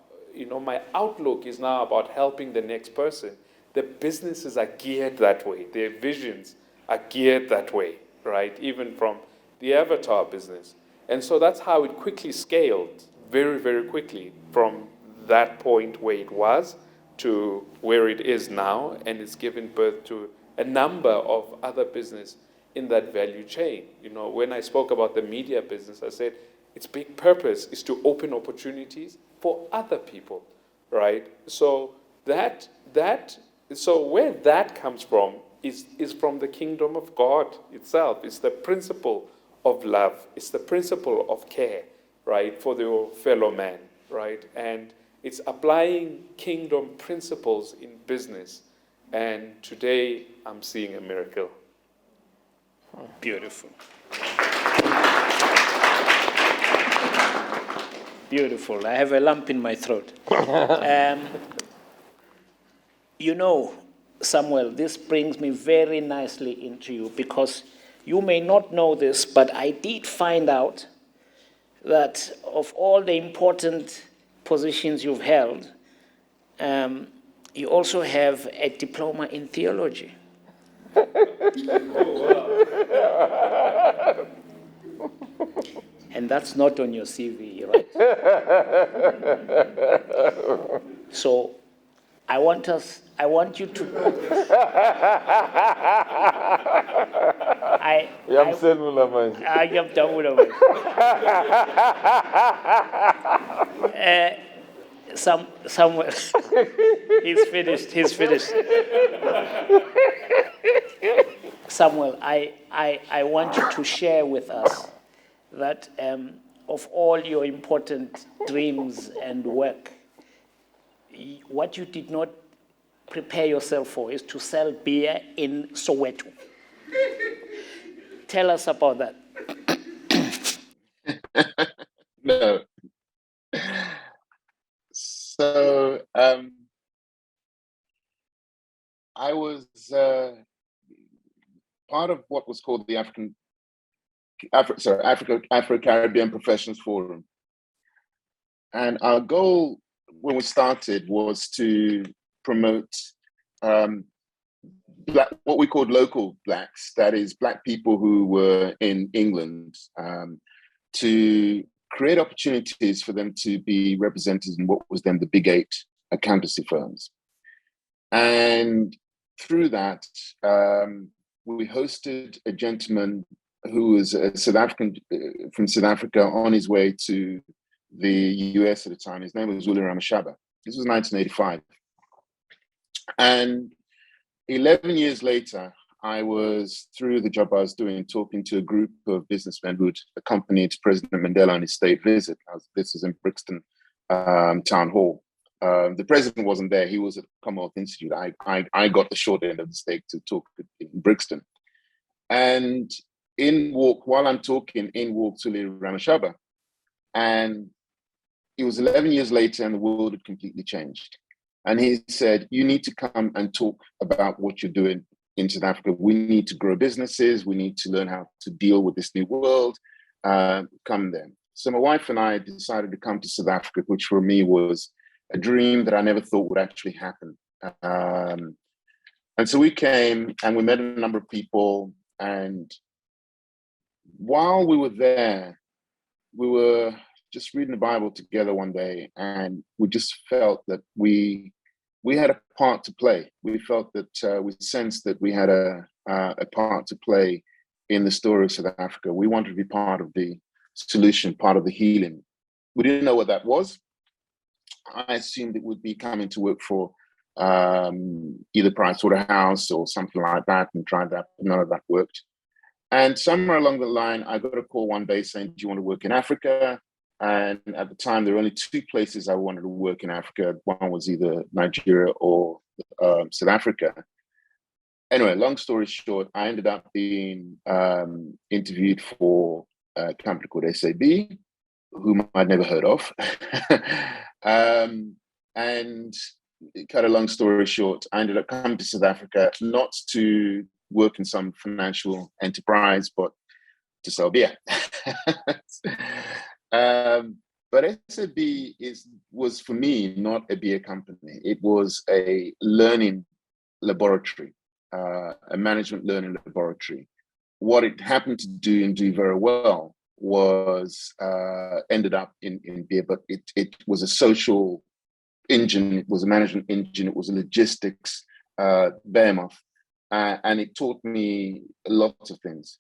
my outlook is now about helping the next person. The businesses are geared that way. Their visions are geared that way, right? Even from the avatar business. And so that's how it quickly scaled, very, very quickly, from that point where it was to where it is now, and it's given birth to a number of other business in that value chain. When I spoke about the media business, I said its big purpose is to open opportunities for other people, right? So where that comes from is from the kingdom of God itself. It's the principle of love. It's the principle of care, right, for your fellow man, right? And it's applying kingdom principles in business. And today, I'm seeing a miracle. Beautiful. Beautiful. I have a lump in my throat. You know, Samwell, this brings me very nicely into you, because you may not know this, but I did find out that of all the important positions you've held, you also have a diploma in theology. And that's not on your CV, right? So I want you to. Somewhere. He's finished. Samuel, I want you to share with us that of all your important dreams and work, what you did not prepare yourself for is to sell beer in Soweto. Tell us about that. No. So I was part of what was called the Afro-Caribbean Professionals Forum. And our goal when we started was to promote what we called local Blacks, that is Black people who were in England, to create opportunities for them to be represented in what was then the Big Eight accountancy firms. And through that, we hosted a gentleman who was a South African from South Africa on his way to the US at the time. His name was Uli Ramashaba. This was 1985. And 11 years later, I was, through the job I was doing, talking to a group of businessmen who'd accompanied President Mandela on his state visit. This is in Brixton Town Hall. The president wasn't there. He was at the Commonwealth Institute. I got the short end of the stick to talk in Brixton. And while I'm talking, in walked Uli Ramashaba. And it was 11 years later and the world had completely changed. And he said, you need to come and talk about what you're doing in South Africa. We need to grow businesses. We need to learn how to deal with this new world. Come then. So my wife and I decided to come to South Africa, which for me was a dream that I never thought would actually happen. And so we came and we met a number of people. And while we were there, we were just reading the Bible together one day, and we just felt that we had a part to play. We felt that we sensed that we had a part to play in the story of South Africa. We wanted to be part of the solution, part of the healing. We didn't know what that was. I assumed it would be coming to work for either Pricewaterhouse or something like that, and tried that, but none of that worked. And somewhere along the line, I got a call one day saying, do you want to work in Africa? And at the time, there were only two places I wanted to work in Africa. One was either Nigeria or South Africa. Anyway, long story short, I ended up being interviewed for a company called SAB, whom I'd never heard of. And cut a long story short, I ended up coming to South Africa, not to work in some financial enterprise, but to sell beer. But SAB was for me not a beer company. It was a learning laboratory, a management learning laboratory. What it happened to do and do very well was ended up in beer, but it was a social engine, it was a management engine, it was a logistics behemoth, and it taught me lots of things.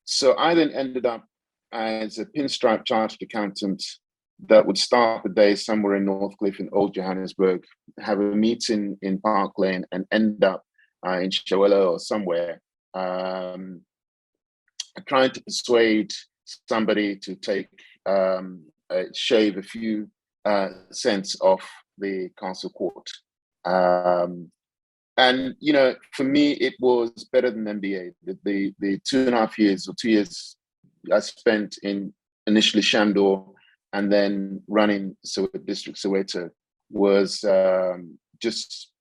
So I then ended up as a pinstripe chartered accountant that would start the day somewhere in Northcliffe in Old Johannesburg, have a meeting in Park Lane, and end up in Mkhwanazi or somewhere, trying to persuade somebody to take shave a few cents off the council court. And you know, for me, it was better than MBA. The 2.5 years or 2 years I spent in initially Shamdor and then running District Soweto was just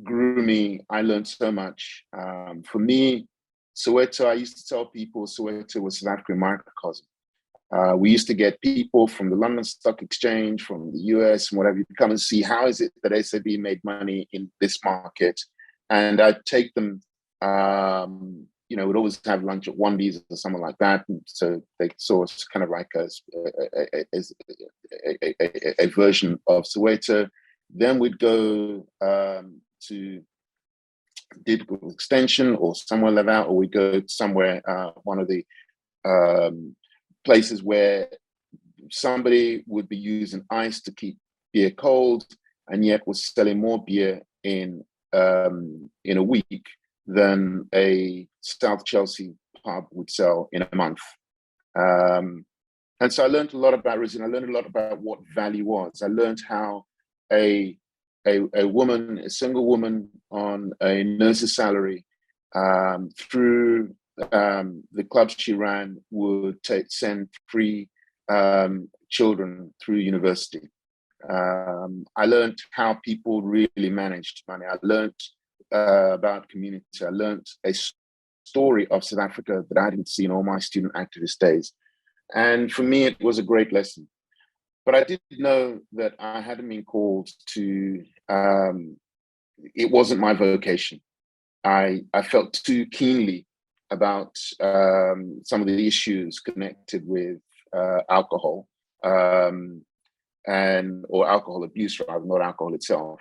grew me. I learned so much. For me, Soweto, I used to tell people Soweto was South African microcosm. We used to get people from the London Stock Exchange, from the US, and whatever, to come and see how is it that SAB made money in this market. And I'd take them, you know, we'd always have lunch at Wendy's or something like that. And so they saw us kind of like a version of Soweto. Then we'd go to Digital Extension or somewhere like that, or we'd go somewhere, one of the places where somebody would be using ice to keep beer cold and yet was selling more beer in a week than a South Chelsea pub would sell in a month. And so I learned a lot about resin. I learned a lot about what value was. I learned how a woman, a single woman on a nurse's salary, through the clubs she ran, would send 3 children through university. I learned how people really managed money. I learned about community. I learned a story of South Africa that I hadn't seen all my student activist days. And for me, it was a great lesson. But I did know that I hadn't been called to, it wasn't my vocation. I felt too keenly about some of the issues connected with alcohol, or alcohol abuse, rather, not alcohol itself.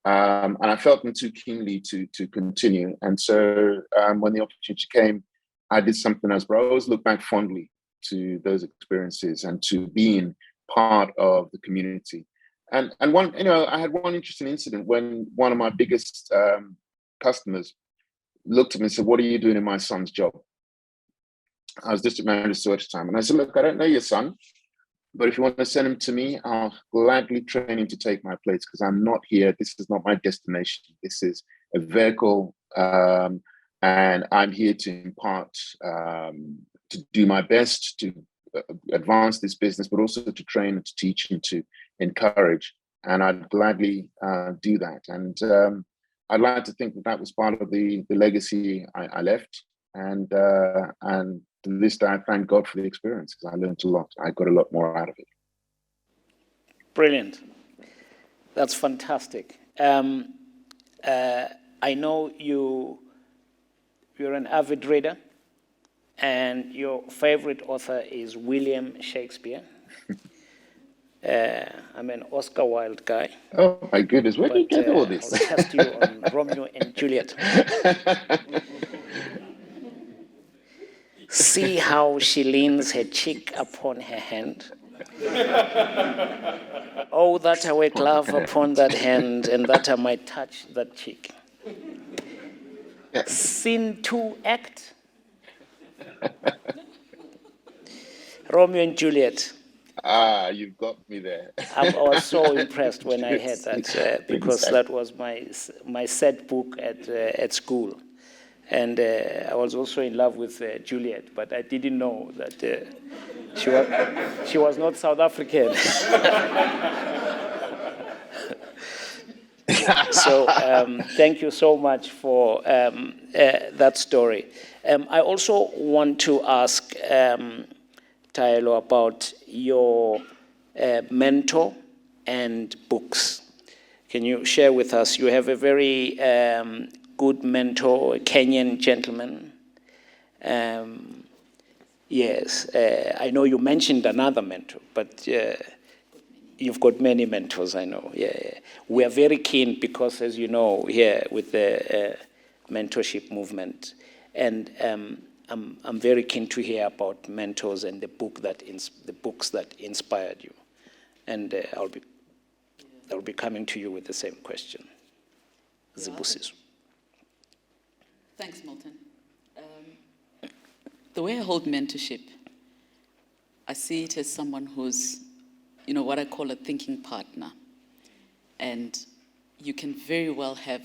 And I felt them too keenly to continue. And so when the opportunity came, I did something else, but I always look back fondly to those experiences and to being part of the community. And one, you know, I had one interesting incident when one of my biggest customers looked at me and said, "What are you doing in my son's job?" I was district manager at the time. And I said, "Look, I don't know your son, but if you want to send him to me, I'll gladly train him to take my place because I'm not here. This is not my destination. This is a vehicle, and I'm here to impart, to do my best to advance this business, but also to train and to teach and to encourage. And I'd gladly do that. And I'd like to think that that was part of the legacy I left. And to this day, I thank God for the experience because I learned a lot. I got a lot more out of it. Brilliant. That's fantastic. I know you're an avid reader, and your favorite author is William Shakespeare. I'm an Oscar Wilde guy. Oh my goodness, where did you get all this? I'll test you on Romeo and Juliet. See how she leans her cheek upon her hand. Oh, that I wear glove upon that hand, and that I might touch that cheek. Scene 2, act. Romeo and Juliet. Ah, you've got me there. I was so impressed when I heard that because that was my set book at school. And I was also in love with Juliet, but I didn't know that she was not South African. So thank you so much for that story. I also want to ask Taelo about your mentor and books. Can you share with us? You have a very good mentor, a Kenyan gentleman. Yes, I know you mentioned another mentor, but you've got many mentors, I know. Yeah. We are very keen because, as you know, here with the mentorship movement, and I'm very keen to hear about mentors and the books that inspired you. And I'll be coming to you with the same question. Zibusiso. Thanks, Milton. The way I hold mentorship, I see it as someone who's, what I call a thinking partner. And you can very well have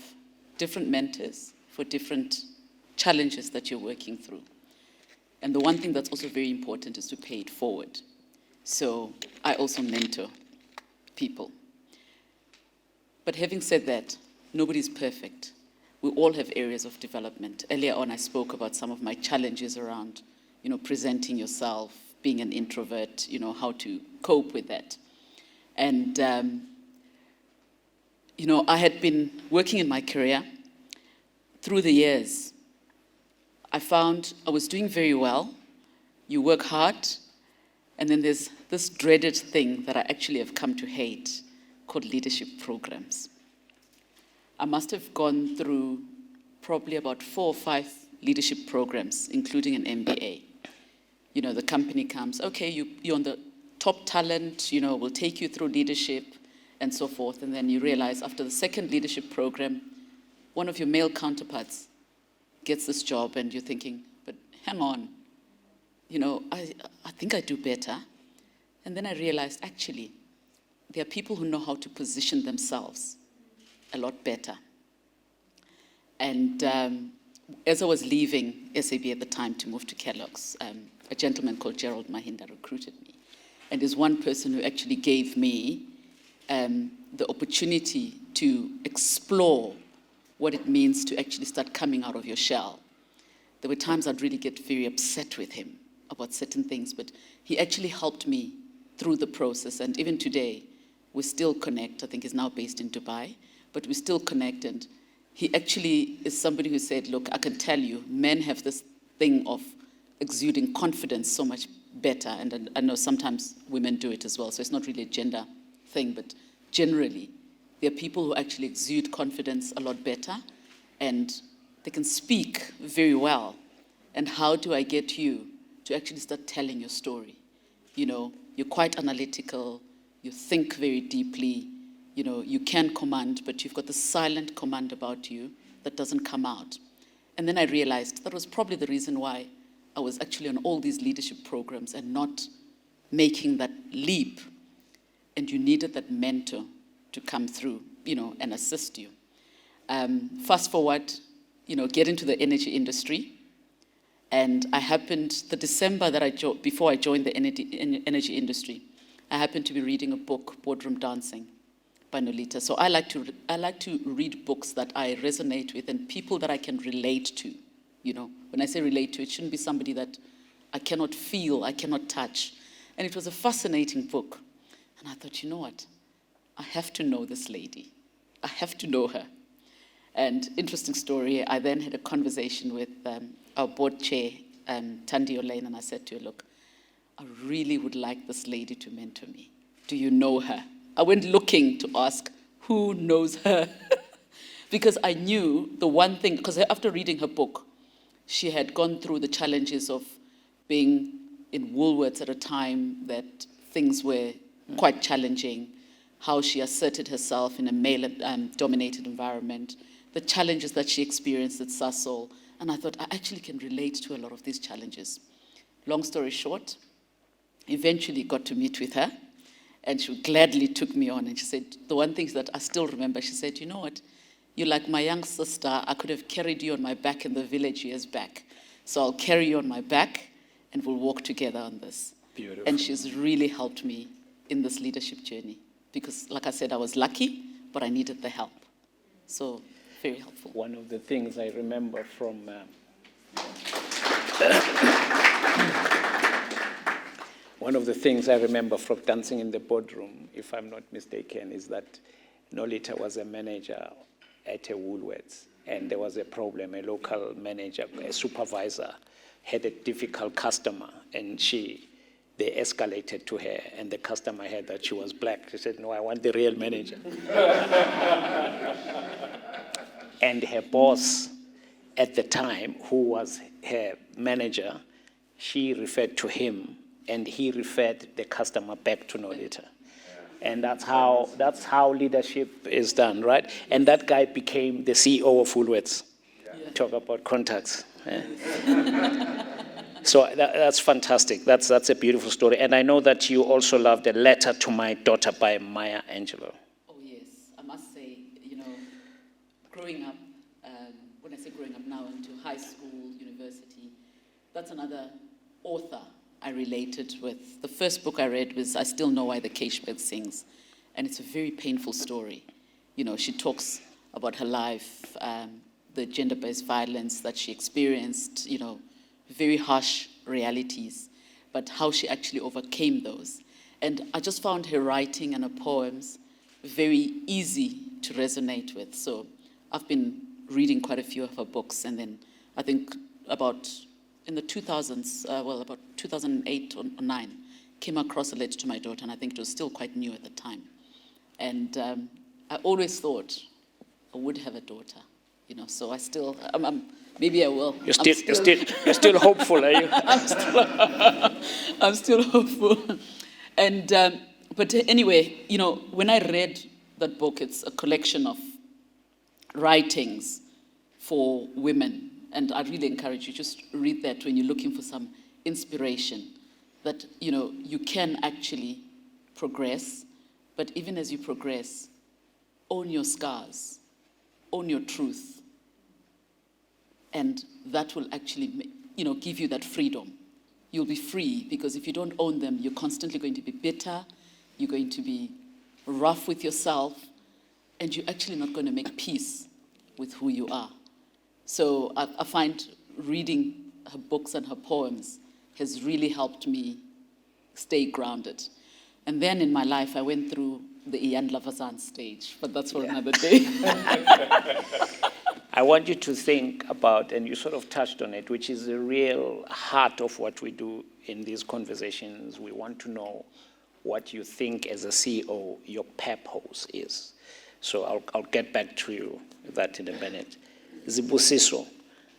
different mentors for different challenges that you're working through. And the one thing that's also very important is to pay it forward. So I also mentor people. But having said that, nobody's perfect. We all have areas of development. Earlier on, I spoke about some of my challenges around, presenting yourself, being an introvert, how to cope with that. And, I had been working in my career. Through the years, I found I was doing very well. You work hard, and then there's this dreaded thing that I actually have come to hate called leadership programs. I must have gone through probably about 4 or 5 leadership programs, including an MBA. The company comes, okay, you're on the top talent, we'll take you through leadership and so forth. And then you realize after the second leadership program, one of your male counterparts gets this job and you're thinking, but hang on, I think I do better. And then I realized, actually, there are people who know how to position themselves a lot better. And as I was leaving SAB at the time to move to Kellogg's, a gentleman called Gerald Mahinda recruited me. And there's one person who actually gave me the opportunity to explore what it means to actually start coming out of your shell. There were times I'd really get very upset with him about certain things, but he actually helped me through the process. And even today, we still connect. I think he's now based in Dubai, but we still connect. And he actually is somebody who said, look, I can tell you, men have this thing of exuding confidence so much better. And I know sometimes women do it as well, so it's not really a gender thing, but generally, there are people who actually exude confidence a lot better, and they can speak very well. And how do I get you to actually start telling your story? You're quite analytical, you think very deeply, you can command, but you've got the silent command about you that doesn't come out. And then I realized that was probably the reason why I was actually on all these leadership programs and not making that leap. And you needed that mentor to come through, and assist you. Fast forward, get into the energy industry. And I happened, the December that before I joined the energy industry, I happened to be reading a book, Boardroom Dancing, by Nolita. So I like to read books that I resonate with and people that I can relate to. When I say relate to, it shouldn't be somebody that I cannot feel, I cannot touch. And it was a fascinating book. And I thought, you know what? I have to know this lady. I have to know her. And interesting story, I then had a conversation with our board chair, Thandi Olaine, and I said to her, look, I really would like this lady to mentor me. Do you know her? I went looking to ask, who knows her? Because I knew the one thing, because after reading her book, she had gone through the challenges of being in Woolworths at a time that things were quite challenging, how she asserted herself in a male-dominated environment, the challenges that she experienced at Sasol, and I thought, I actually can relate to a lot of these challenges. Long story short, eventually got to meet with her, and she gladly took me on, and she said, the one thing that I still remember, she said, you know what, you're like my young sister, I could have carried you on my back in the village years back, so I'll carry you on my back, and we'll walk together on this. Beautiful. And she's really helped me in this leadership journey, because like I said, I was lucky, but I needed the help. So, very helpful. One of the things I remember from dancing in the boardroom, if I'm not mistaken, is that Nolita was a manager at a Woolworths, and there was a problem. A local manager, a supervisor, had a difficult customer, and they escalated to her, and the customer heard that she was black. She said, no, I want the real manager. And her boss at the time, who was her manager, she referred to him, and he referred the customer back to Nolita. And that's how leadership is done, right? And that guy became the CEO of Woolworths. Talk about contacts. So that's fantastic. That's a beautiful story. And I know that you also loved A Letter to My Daughter by Maya Angelou. Oh, yes. I must say, growing up, when I say growing up now into high school, university, that's another author I related with. The first book I read was I Still Know Why the Cagebird Sings. And it's a very painful story. She talks about her life, the gender-based violence that she experienced, very harsh realities, but how she actually overcame those. And I just found her writing and her poems very easy to resonate with. So I've been reading quite a few of her books, and then I think in the 2000s, about 2008 or 9, came across A Letter to My Daughter, and I think it was still quite new at the time. And I always thought I would have a daughter, so I still, maybe I will. You're still hopeful, are you? I'm still hopeful. And, but anyway, when I read that book, it's a collection of writings for women. And I really encourage you, just read that when you're looking for some inspiration, that, you can actually progress, but even as you progress, own your scars, own your truth. And that will actually, give you that freedom. You'll be free, because if you don't own them, you're constantly going to be bitter, you're going to be rough with yourself, and you're actually not going to make peace with who you are. So I find reading her books and her poems has really helped me stay grounded. And then in my life, I went through the Ian Lavazan stage, but that's for another day. I want you to think about, and you sort of touched on it, which is the real heart of what we do in these conversations. We want to know what you think as a CEO your purpose is. So I'll get back to you that in a minute. Zibusiso,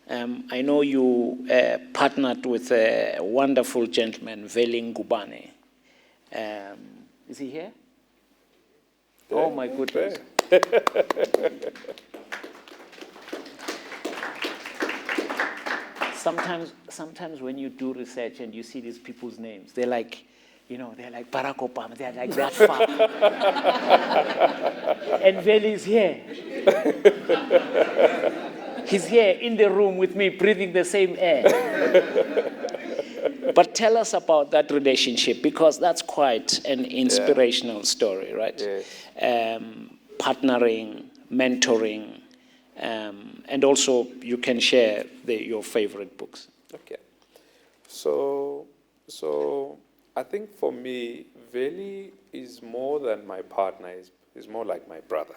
I know you partnered with a wonderful gentleman, Veli Ngubane. Is he here? Oh my goodness. Sometimes when you do research and you see these people's names, they're like, they're like Barack Obama, they're like that far. And Veli's here. He's here in the room with me, breathing the same air. But tell us about that relationship, because that's quite an inspirational story, right? Yes. Partnering, mentoring, and also you can share your favorite books. Okay. So I think for me, Veli is more than my partner, is more like my brother.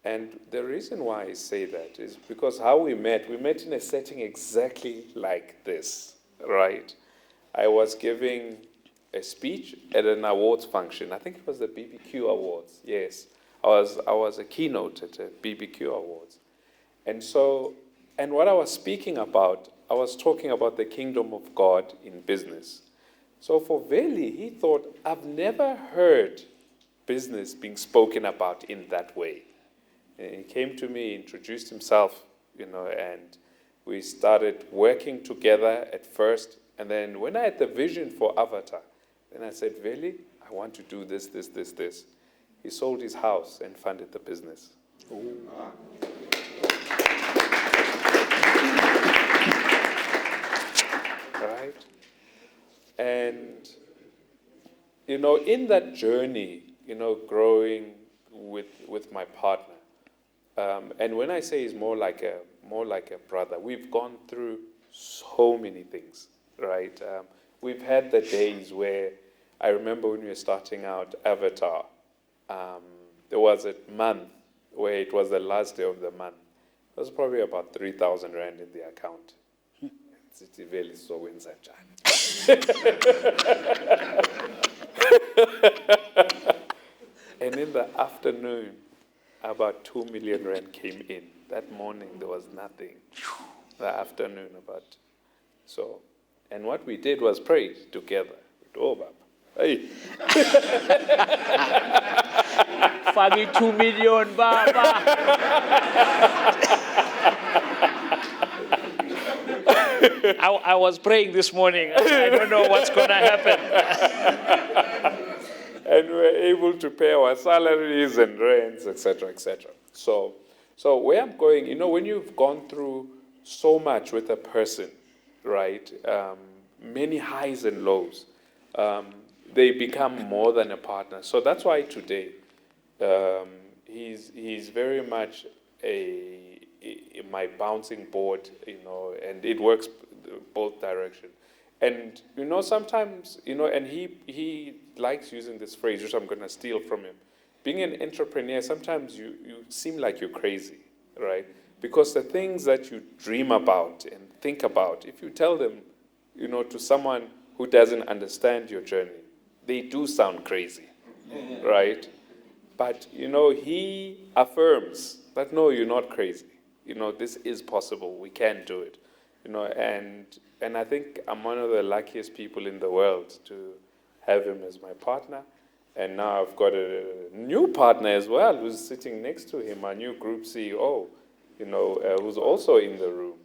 And the reason why I say that is because how we met in a setting exactly like this, right? I was giving a speech at an awards function. I think it was the BBQ Awards, yes. I was a keynote at a BBQ Awards. And what I was speaking about, I was talking about the kingdom of God in business. So for Veli, he thought, I've never heard business being spoken about in that way. And he came to me, introduced himself, and we started working together at first. And then when I had the vision for Avatar, then I said, Veli, I want to do this. He sold his house and funded the business. Ooh. Right? And, in that journey, growing with my partner, and when I say he's more like a brother, we've gone through so many things, right? We've had the days where, I remember when we were starting out Avatar, there was a month where it was the last day of the month. There was probably about 3,000 Rand in the account. And in the afternoon, about 2 million Rand came in. That morning, there was nothing. The afternoon, and what we did was pray together. Hey. Fagi 2 million, Baba. I was praying this morning. I don't know what's going to happen. And we're able to pay our salaries and rents, etc., etc. So where I'm going, when you've gone through so much with a person, right, many highs and lows, they become more than a partner. So that's why today he's very much my bouncing board, and it works both directions. And sometimes, and he likes using this phrase, which I'm going to steal from him. Being an entrepreneur, sometimes you seem like you're crazy, right? Because the things that you dream about and think about, if you tell them, to someone who doesn't understand your journey, they do sound crazy, right? But, he affirms that, no, you're not crazy. This is possible. We can do it. And I think I'm one of the luckiest people in the world to have him as my partner. And now I've got a new partner as well who's sitting next to him, our new group CEO, who's also in the room,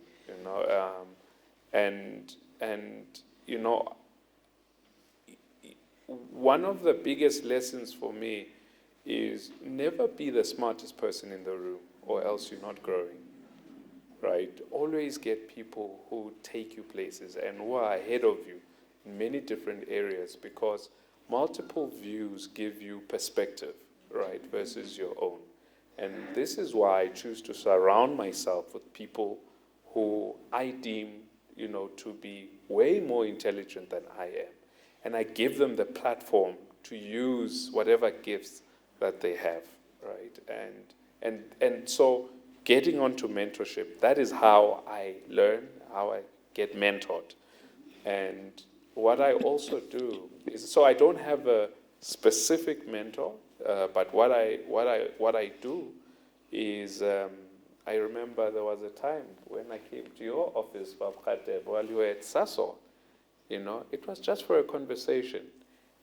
one of the biggest lessons for me is never be the smartest person in the room, or else you're not growing, right? Always get people who take you places and who are ahead of you in many different areas, because multiple views give you perspective, right, versus your own. And this is why I choose to surround myself with people who I deem, to be way more intelligent than I am. And I give them the platform to use whatever gifts that they have, right? And so getting onto mentorship, that is how I learn, how I get mentored. And what I also do is, so I don't have a specific mentor, but what I do is, I remember there was a time when I came to your office, Mkhwanazi, while you were at Saso. It was just for a conversation.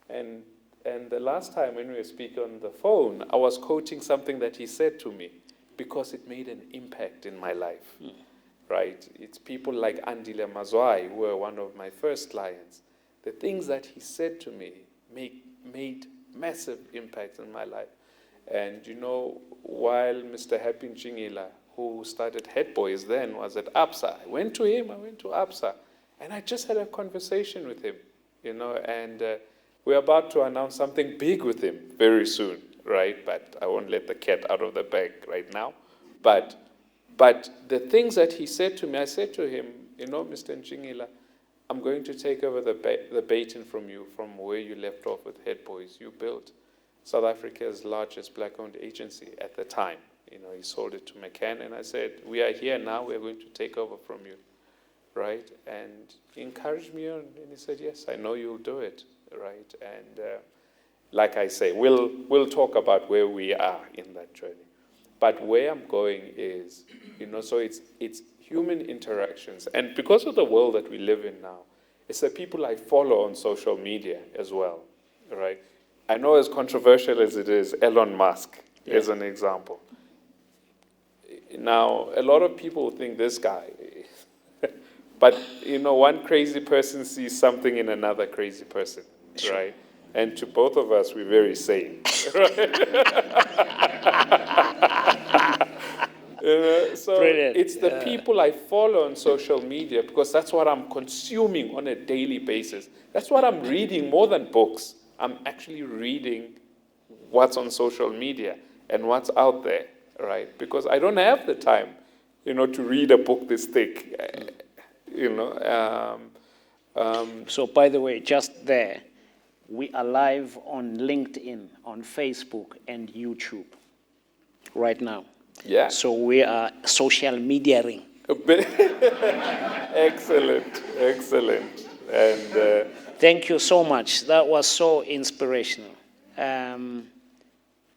And the last time when we were speaking on the phone, I was quoting something that he said to me because it made an impact in my life, right? It's people like Andile Mazwai, who were one of my first clients. The things that he said to me made massive impact in my life. And, while Mr. Happy Njingila, who started Head Boys then, was at APSA, I went to APSA, and I just had a conversation with him, and we're about to announce something big with him very soon, right? But I won't let the cat out of the bag right now. But the things that he said to me, I said to him, Mr. Njingila, I'm going to take over the baton from you, from where you left off with Head Boys. You built South Africa's largest black-owned agency at the time. He sold it to McCann, and I said, we are here now, we're going to take over from you, right? And he encouraged me on, and he said, yes, I know you'll do it, right? And like I say, we'll talk about where we are in that journey. But where I'm going is, so it's human interactions. And because of the world that we live in now, it's the people I follow on social media as well, right? I know, as controversial as it is, Elon Musk is an example. Now, a lot of people think this guy, but, one crazy person sees something in another crazy person, right? And to both of us, we're very sane, right? So Brilliant. It's the people I follow on social media, because that's what I'm consuming on a daily basis. That's what I'm reading more than books. I'm actually reading what's on social media and what's out there, right? Because I don't have the time, to read a book this thick, So, by the way, just there, we are live on LinkedIn, on Facebook, and YouTube right now. Yeah. So we are social mediaing. Excellent. And thank you so much. That was so inspirational. I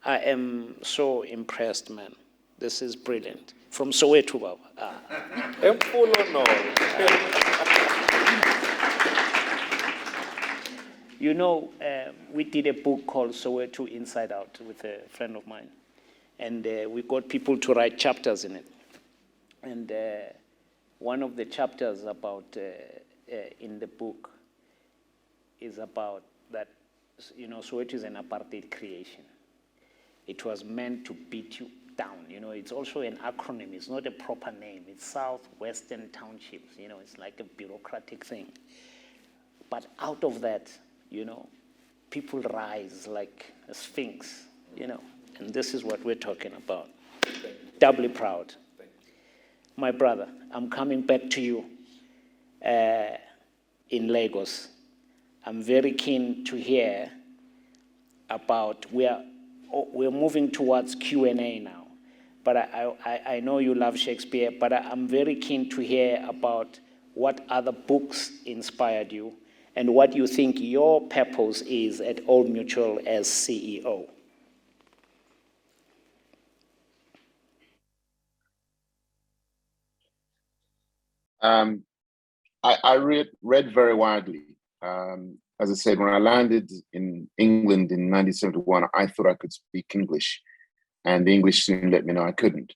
am so impressed, man. This is brilliant. From Soweto, Baba. We did a book called Soweto Inside Out with a friend of mine. And we got people to write chapters in it. And one of the chapters about in the book is about that, you know, Soweto is an apartheid creation. It was meant to beat you down. You know, it's also an acronym. It's not a proper name. It's Southwestern Townships. You know, it's like a bureaucratic thing. But out of that, you know, people rise like a sphinx, you know, and this is what we're talking about. Doubly proud. My brother, I'm coming back to you in Lagos. I'm very keen to hear about, we're moving towards Q&A now, but I know you love Shakespeare, but I'm very keen to hear about what other books inspired you and what you think your purpose is at Old Mutual as CEO. I read very widely. As I said, when I landed in England in 1971, I thought I could speak English, and the English soon let me know I couldn't.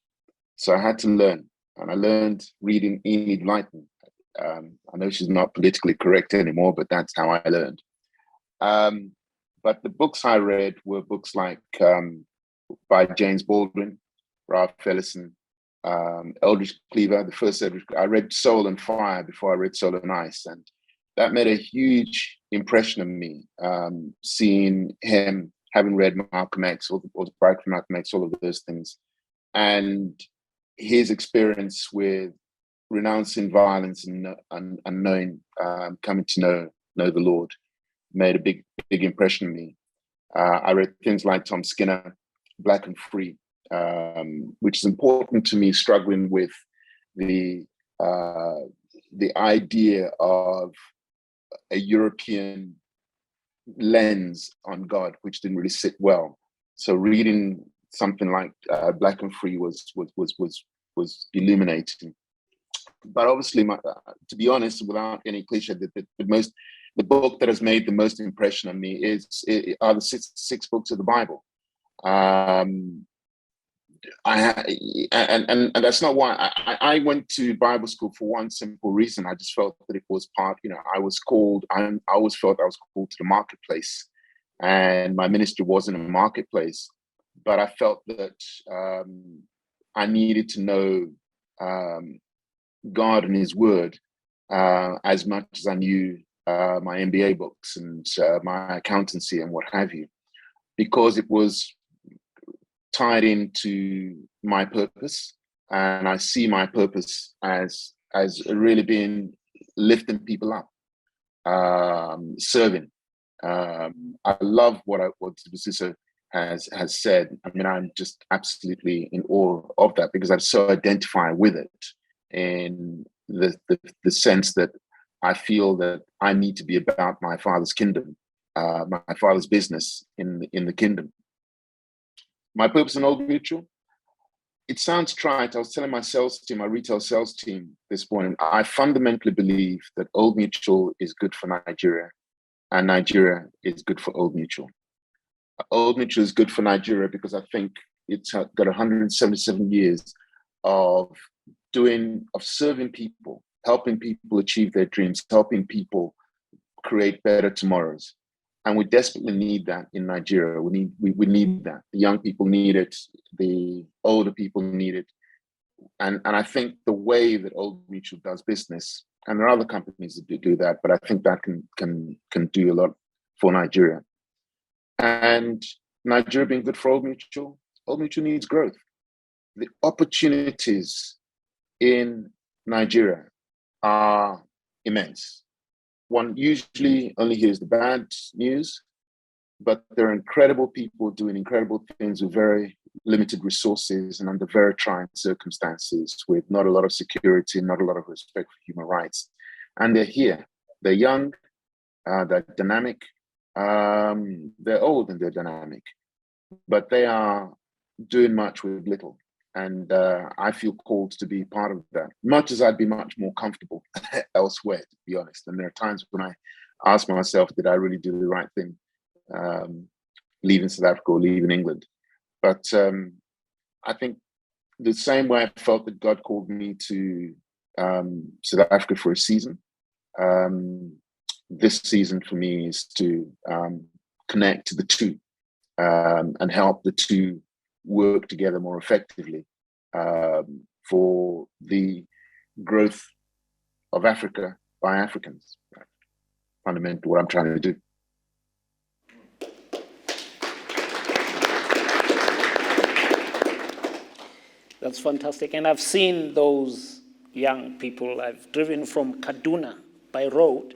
So I had to learn, and I learned reading Enid Blyton. I know she's not politically correct anymore, but that's how I learned. But the books I read were books like by James Baldwin, Ralph Ellison, Eldridge Cleaver, the first Eldridge. I read Soul and Fire before I read Soul and Ice, and that made a huge impression on me. Seeing him, having read Malcolm X, or the biography of Malcolm X, all of those things, and his experience with renouncing violence and knowing, coming to know the Lord, made a big impression on me. I read things like Tom Skinner, Black and Free, which is important to me, struggling with the idea of a European lens on God, which didn't really sit well. So reading something like Black and Free was illuminating. But obviously, to be honest, without any cliche, the book that has made the most impression on me are the six books of the Bible. And that's not why I went to Bible school for one simple reason. I just felt that it was part, you know, I always felt I was called to the marketplace, and my ministry wasn't a marketplace, but I felt that I needed to know God and his word as much as I knew my MBA books and my accountancy and what have you, because it was tied into my purpose. And I see my purpose as really being lifting people up, serving. I love what Zibusiso has said. I mean, I'm just absolutely in awe of that, because I so identify with it in the sense that I feel that I need to be about my Father's kingdom, my Father's business in the kingdom. My purpose in Old Mutual, it sounds trite. I was telling my sales team, my retail sales team this morning, I fundamentally believe that Old Mutual is good for Nigeria, and Nigeria is good for Old Mutual. Old Mutual is good for Nigeria because I think it's got 177 years of serving people, helping people achieve their dreams, helping people create better tomorrows. And we desperately need that in Nigeria. We need that. The young people need it. The older people need it. And I think the way that Old Mutual does business, and there are other companies that do that, but I think that can do a lot for Nigeria. And Nigeria being good for Old Mutual needs growth. The opportunities in Nigeria are immense. One usually only hears the bad news, but there are incredible people doing incredible things with very limited resources and under very trying circumstances, with not a lot of security, not a lot of respect for human rights. And they're here. They're young, they're dynamic, they're old and they're dynamic, but they are doing much with little. And I feel called to be part of that, much as I'd be much more comfortable elsewhere, to be honest. And there are times when I ask myself, did I really do the right thing, leaving South Africa or leaving England? But I think the same way I felt that God called me to South Africa for a season. This season for me is to connect the two and help the two work together more effectively for the growth of Africa by Africans. Fundamentally, what I'm trying to do. That's fantastic. And I've seen those young people. I've driven from Kaduna by road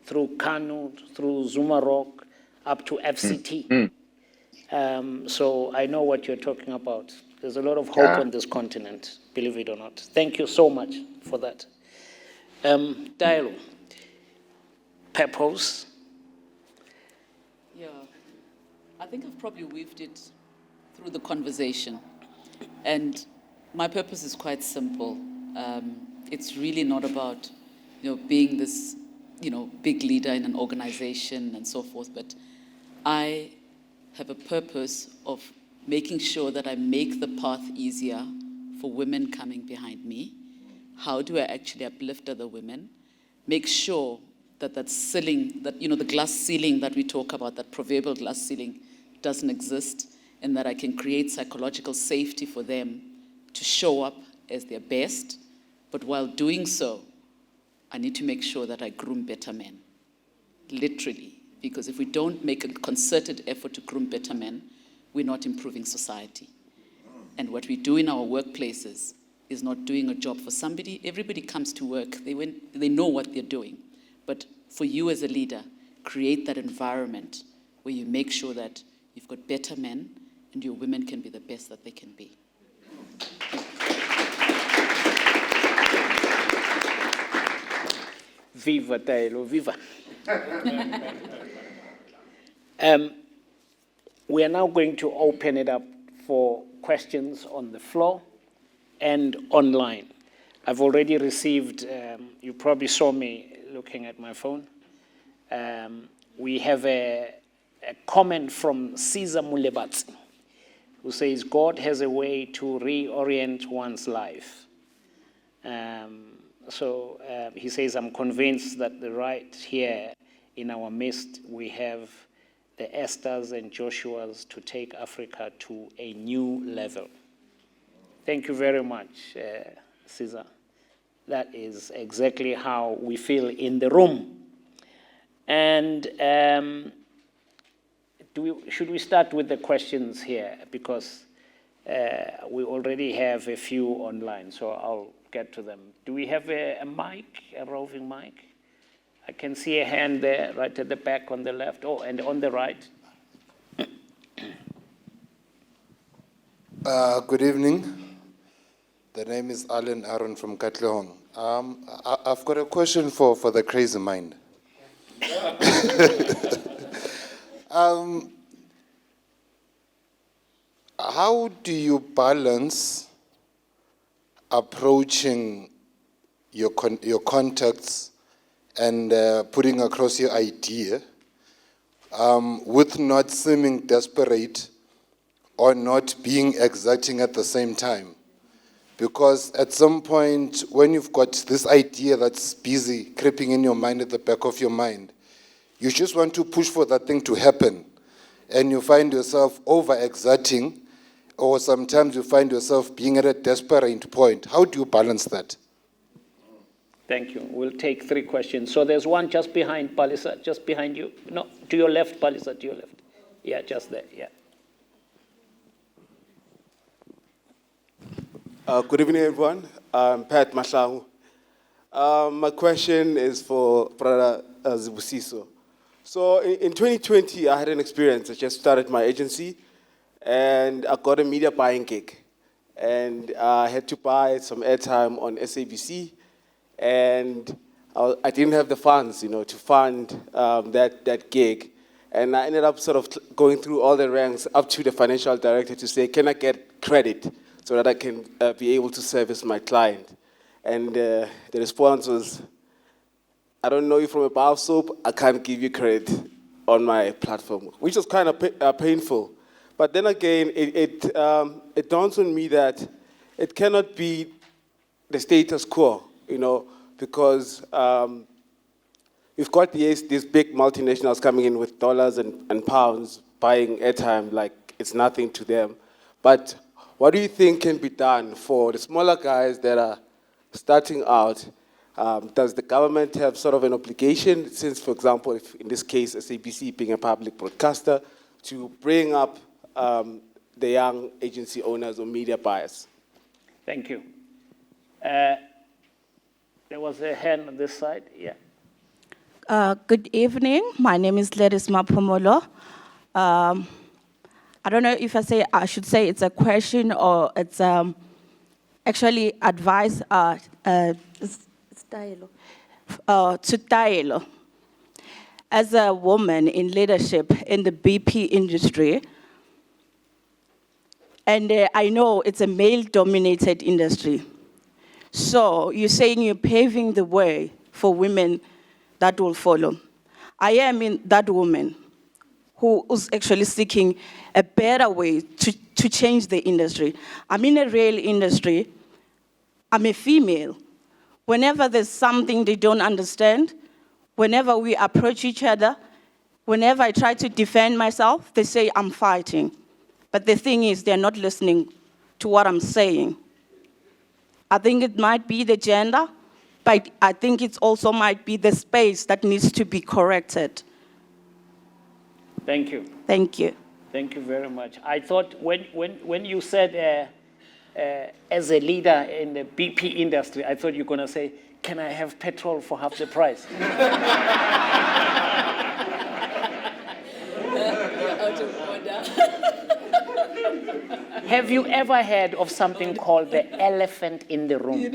through Kanu, through Zumarok, up to FCT. So I know what you're talking about. There's a lot of hope on this continent, believe it or not. Thank you so much for that. Dailo, purpose? Yeah, I think I've probably weaved it through the conversation. And my purpose is quite simple. It's really not about, being this, big leader in an organization and so forth, but I have a purpose of making sure that I make the path easier for women coming behind me. How do I actually uplift other women? Make sure that ceiling, the glass ceiling that we talk about, that proverbial glass ceiling, doesn't exist, and that I can create psychological safety for them to show up as their best. But while doing so, I need to make sure that I groom better men, literally. Because if we don't make a concerted effort to groom better men, we're not improving society. And what we do in our workplaces is not doing a job for somebody. Everybody comes to work. They know what they're doing. But for you as a leader, create that environment where you make sure that you've got better men and your women can be the best that they can be. Viva, Taelo, viva. We are now going to open it up for questions on the floor and online. I've already received, you probably saw me looking at my phone. We have a comment from Caesar Mulebatsi, who says, God has a way to reorient one's life. So he says, I'm convinced that right here in our midst, we have the Esthers and Joshuas to take Africa to a new level. Thank you very much, Caesar. That is exactly how we feel in the room. And should we start with the questions here? Because we already have a few online, so I'll get to them. Do we have a mic, a roving mic? I can see a hand there, right at the back on the left. Oh, and on the right. Good evening. The name is Alan Aaron from Katlehong. I've got a question for the crazy mind. How do you balance approaching your contacts and putting across your idea with not seeming desperate or not being exacting at the same time? Because at some point, when you've got this idea that's busy creeping in your mind at the back of your mind, you just want to push for that thing to happen. And you find yourself over-exerting, or sometimes you find yourself being at a desperate point. How do you balance that? Thank you. We'll take 3 questions. So there's one just behind Palisa, just behind you. No, to your left, Palisa, to your left. Yeah, just there, yeah. Good evening, everyone. I'm Pat Mahlangu. My question is for Brother Zibusiso. So in 2020, I had an experience. I just started my agency, and I got a media buying gig. And I had to buy some airtime on SABC, and I didn't have the funds, to fund that gig. And I ended up sort of going through all the ranks up to the financial director to say, can I get credit so that I can be able to service my client? And the response was, I don't know you from a bar of soap, I can't give you credit on my platform, which was kind of painful. But then again, it dawns on me that it cannot be the status quo because we've got these big multinationals coming in with dollars and pounds, buying airtime like it's nothing to them. But what do you think can be done for the smaller guys that are starting out? Does the government have sort of an obligation, since, for example, if in this case, SABC being a public broadcaster, to bring up the young agency owners or media buyers? Thank you. There was a hand on this side, yeah. Good evening. My name is Gladys Mapomolo. I don't know if I should say it's a question or it's actually advice it's Dailo. To Dailo. As a woman in leadership in the BP industry, and I know it's a male-dominated industry. So you're saying you're paving the way for women that will follow. I am that woman who is actually seeking a better way to change the industry. I'm in a real industry. I'm a female. Whenever there's something they don't understand, whenever we approach each other, whenever I try to defend myself, they say I'm fighting. But the thing is, they're not listening to what I'm saying. I think it might be the gender, but I think it also might be the space that needs to be corrected. Thank you. Thank you. Thank you very much. I thought when you said as a leader in the BP industry, I thought you were going to say, can I have petrol for half the price? Out of order. Have you ever heard of something called the elephant in the room? Do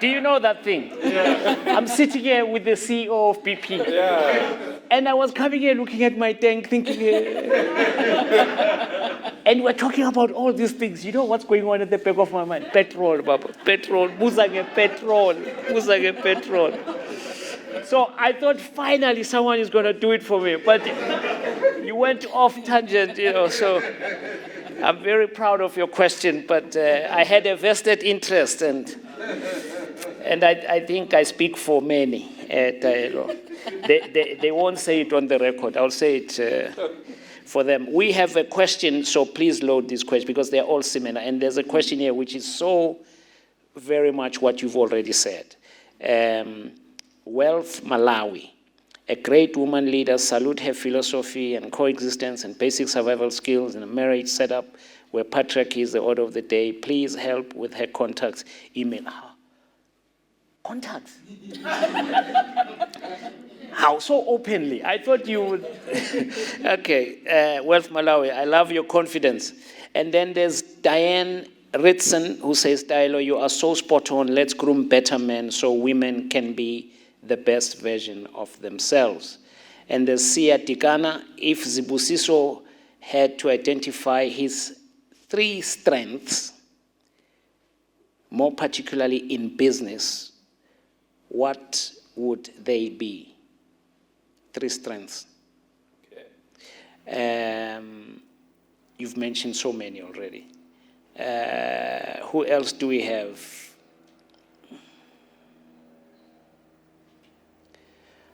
you know that thing? Yeah. I'm sitting here with the CEO of BP. Yeah. And I was coming here looking at my tank thinking, and we're talking about all these things. You know what's going on at the back of my mind? Petrol, Baba. Petrol. Muzange petrol. Muzange petrol. So I thought finally someone is going to do it for me. But you went off tangent, so I'm very proud of your question. But I had a vested interest, and I think I speak for many, Taelo. They won't say it on the record. I'll say it for them. We have a question, so please load this question, because they're all similar. And there's a question here which is so very much what you've already said. Wealth Malawi, a great woman leader, salute her philosophy and coexistence and basic survival skills in a marriage setup where patriarchy is the order of the day. Please help with her contacts. Email her. Contacts? How so openly? I thought you would. Okay, Wealth Malawi, I love your confidence. And then there's Diane Ritson, who says, Dailo, you are so spot on. Let's groom better men so women can be the best version of themselves. And there's Sia Tikana, if Zibusiso had to identify his 3 strengths, more particularly in business, what would they be? 3 strengths. Okay. You've mentioned so many already. Who else do we have?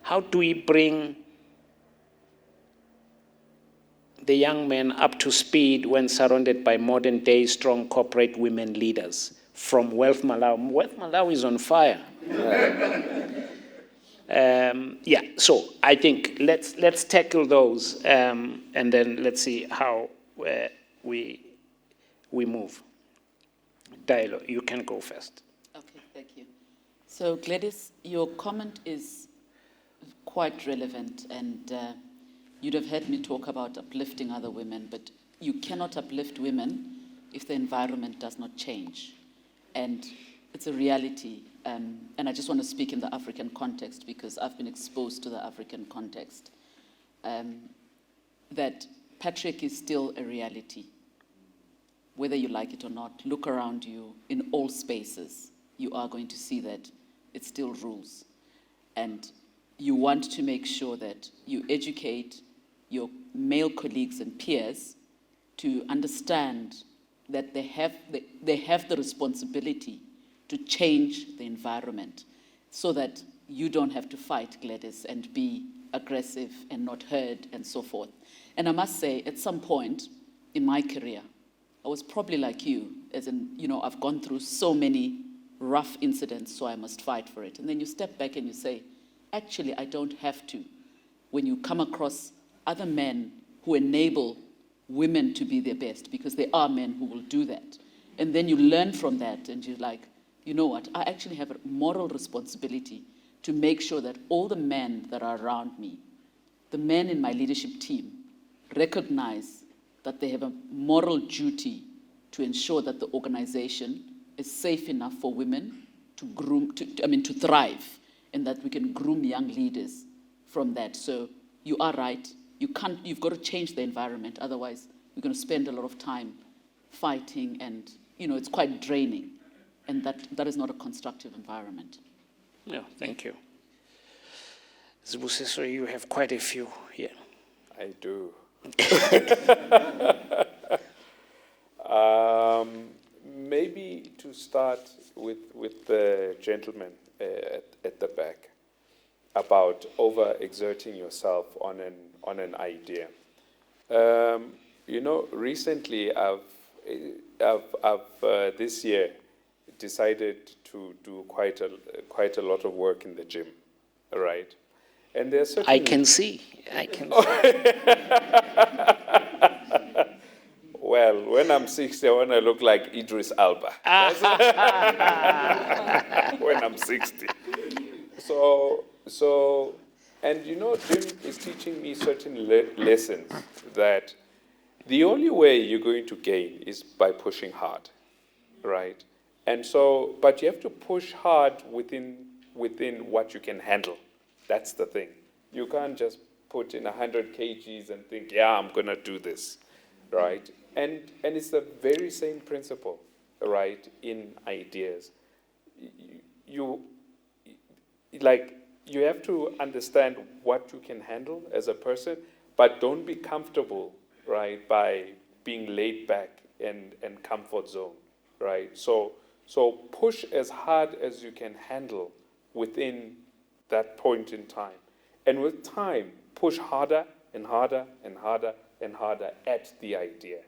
How do we bring the young men up to speed when surrounded by modern-day strong corporate women leaders from Wealth Malawi? Wealth Malawi is on fire. So I think let's tackle those, and then let's see how we move. Dailo, you can go first. Okay, thank you. So Gladys, your comment is quite relevant, and you'd have heard me talk about uplifting other women, but you cannot uplift women if the environment does not change. And it's a reality. And I just want to speak in the African context because I've been exposed to the African context. That patriarchy is still a reality. Whether you like it or not, look around you in all spaces. You are going to see that it still rules. And you want to make sure that you educate your male colleagues and peers to understand that they have the responsibility to change the environment so that you don't have to fight, Gladys, and be aggressive and not heard and so forth. And I must say, at some point in my career, I was probably like you, as in, I've gone through so many rough incidents, so I must fight for it. And then you step back and you say, actually, I don't have to. When you come across other men who enable women to be their best, because there are men who will do that. And then you learn from that, and you're like, you know what, I actually have a moral responsibility to make sure that all the men that are around me, the men in my leadership team, recognize that they have a moral duty to ensure that the organization is safe enough for women to to thrive, and that we can groom young leaders from that. So you are right. You've got to change the environment. Otherwise, we're going to spend a lot of time fighting, and it's quite draining, and that is not a constructive environment. Yeah, thank you. Zibusiso, you have quite a few here. I do. Maybe to start with the gentleman at the back about overexerting yourself on an idea. Recently I've this year decided to do quite a lot of work in the gym, right? And there's certain I can see. Well, when I'm 60, I want to look like Idris Elba. When I'm 60. So, and gym is teaching me certain lessons that the only way you're going to gain is by pushing hard, right? And so, but you have to push hard within what you can handle. That's the thing. You can't just put in 100 kgs and think, yeah, I'm going to do this, right? And it's the very same principle, right, in ideas. You have to understand what you can handle as a person, but don't be comfortable, right, by being laid back and comfort zone, right? So push as hard as you can handle within that point in time. And with time, push harder and harder and harder and harder at the idea.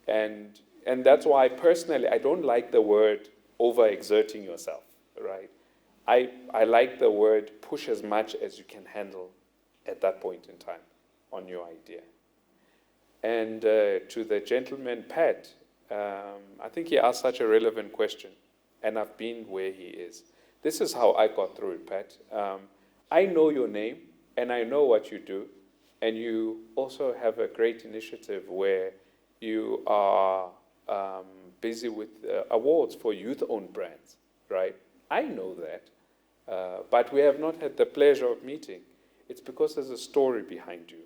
And that's why personally I don't like the word overexerting yourself, right? I like the word push as much as you can handle at that point in time on your idea. And to the gentleman, Pat, I think he asked such a relevant question, and I've been where he is. This is how I got through it, Pat. I know your name, and I know what you do, and you also have a great initiative where you are busy with awards for youth-owned brands, right? I know that, but we have not had the pleasure of meeting. It's because there's a story behind you.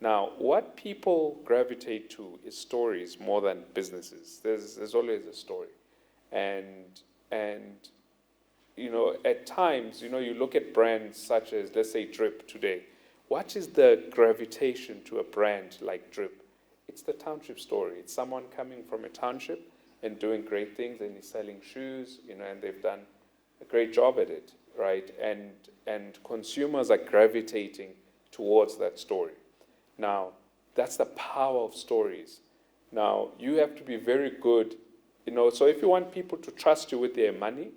Now, what people gravitate to is stories more than businesses. There's always a story. And at times, you look at brands such as, let's say, Drip today. What is the gravitation to a brand like Drip? It's the township story. It's someone coming from a township and doing great things, and he's selling shoes, and they've done a great job at it, right? And consumers are gravitating towards that story. Now, that's the power of stories. Now, you have to be very good, so if you want people to trust you with their money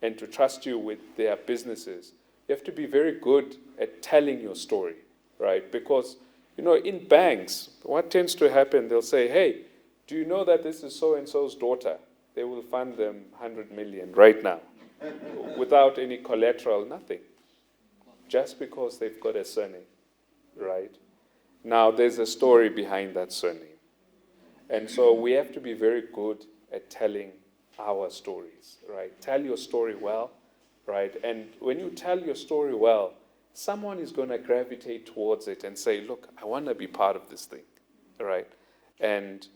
and to trust you with their businesses, you have to be very good at telling your story, right? Because, in banks, what tends to happen, they'll say, hey, do you know that this is so-and-so's daughter? They will fund them 100 million right now without any collateral, nothing, just because they've got a surname, right? Now, there's a story behind that surname. And so we have to be very good at telling our stories, right? Tell your story well, right? And when you tell your story well, someone is going to gravitate towards it and say, look, I want to be part of this thing, right? And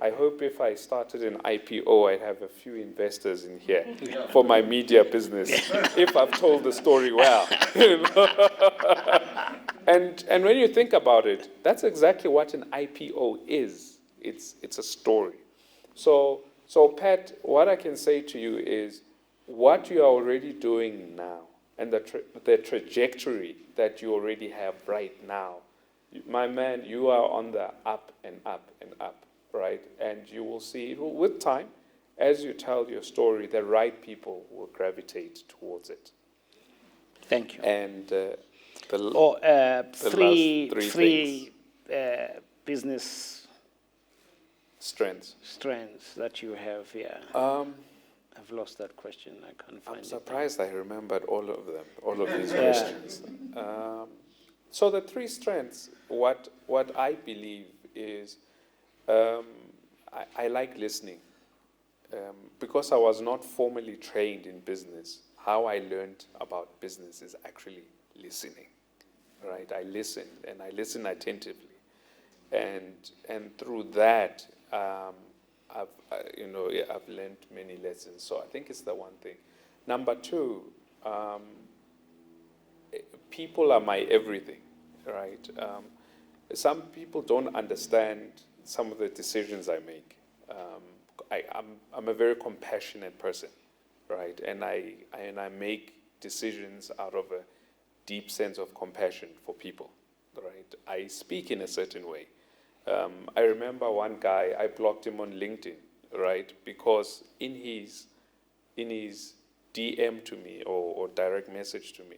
I hope if I started an IPO, I'd have a few investors in here for my media business, if I've told the story well. And when you think about it, that's exactly what an IPO is. It's a story. So Pat, what I can say to you is what you are already doing now and the trajectory that you already have right now, my man, you are on the up and up and up, right? And you will see with time, as you tell your story, the right people will gravitate towards it. Thank you. And the three last three business strengths that you have here. I've lost that question. I can't find it. I'm surprised I remembered all of them, all of these questions. So the three strengths, what I believe is, I like listening. Because I was not formally trained in business, how I learned about business is actually listening, right? I listen, and I listen attentively. And through that, I've learned many lessons. So I think it's the one thing. Number two, people are my everything, right? Some people don't understand some of the decisions I make. I'm a very compassionate person, right? And I make decisions out of a deep sense of compassion for people, right? I speak in a certain way. I remember one guy, I blocked him on LinkedIn, right? Because in his DM to me or direct message to me,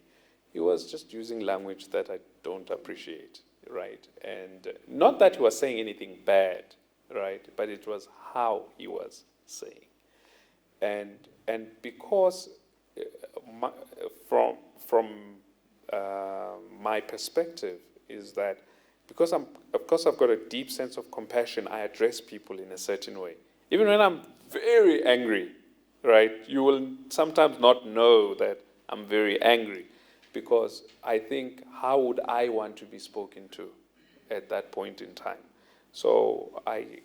he was just using language that I don't appreciate, right? And not that he was saying anything bad, right? But it was how he was saying. And because from my perspective is that because I've got a deep sense of compassion, I address people in a certain way. Even when I'm very angry, right? You will sometimes not know that I'm very angry because I think, how would I want to be spoken to at that point in time? So I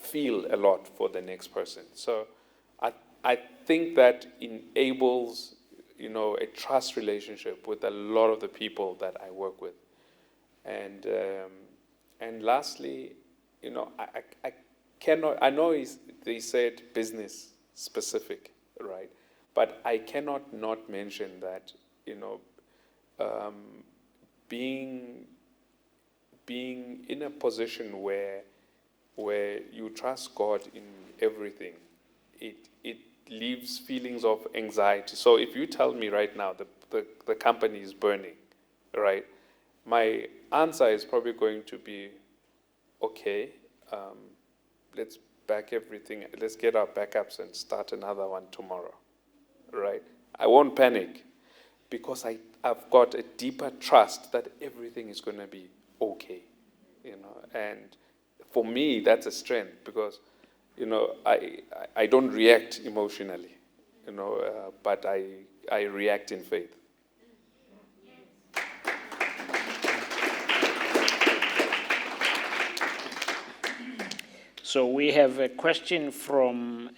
feel a lot for the next person. So I think that enables, a trust relationship with a lot of the people that I work with. And lastly, I cannot, I know they said business specific, right? But I cannot not mention that, being in a position where you trust God in everything, it leaves feelings of anxiety. So if you tell me right now the company is burning, right? My answer is probably going to be, okay, let's back everything, let's get our backups and start another one tomorrow, right? I won't panic because I've got a deeper trust that everything is going to be okay, and for me, that's a strength because, I don't react emotionally, but I react in faith. So we have a question from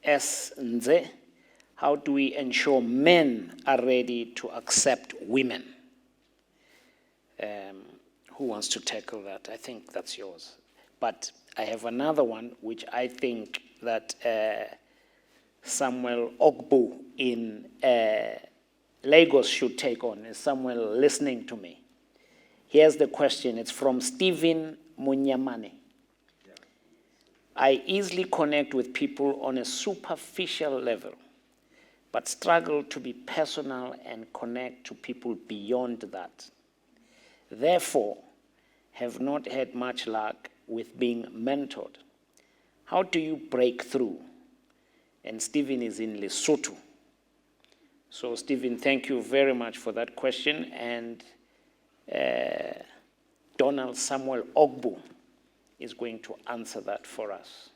S. Nze. How do we ensure men are ready to accept women? Who wants to tackle that? I think that's yours. But I have another one, which I think that Samwell Ogbu in Lagos should take on. Is Samwell listening to me? Here's the question. It's from Stephen Munyamane. Yeah. I easily connect with people on a superficial level, but struggle to be personal and connect to people beyond that. Therefore, have not had much luck with being mentored. How do you break through? And Stephen is in Lesotho. So Stephen, thank you very much for that question. And Donald Samwell Ogbo is going to answer that for us.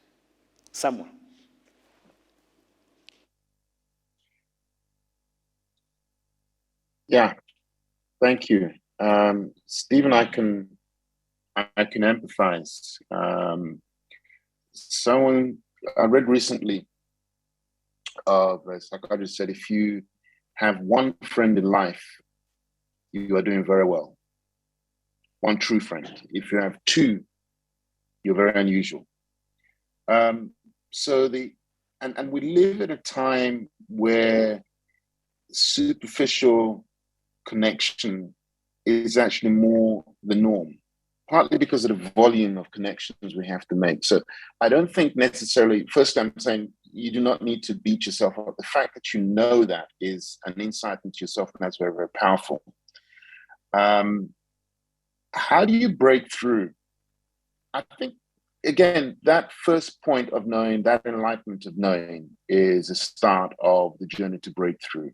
Samwell. Yeah, thank you. Stephen, I can empathize. Someone I read recently of a psychologist said, if you have one friend in life, you are doing very well. one true friend. If you have two, you're very unusual. And we live at a time where superficial connection is actually more the norm, partly because of the volume of connections we have to make. So I don't think necessarily, first I'm saying you do not need to beat yourself up. The fact that you know that is an insight into yourself, and that's very, very powerful. How do you break through? I think, again, that first point of knowing, that enlightenment of knowing, is a start of the journey to breakthrough.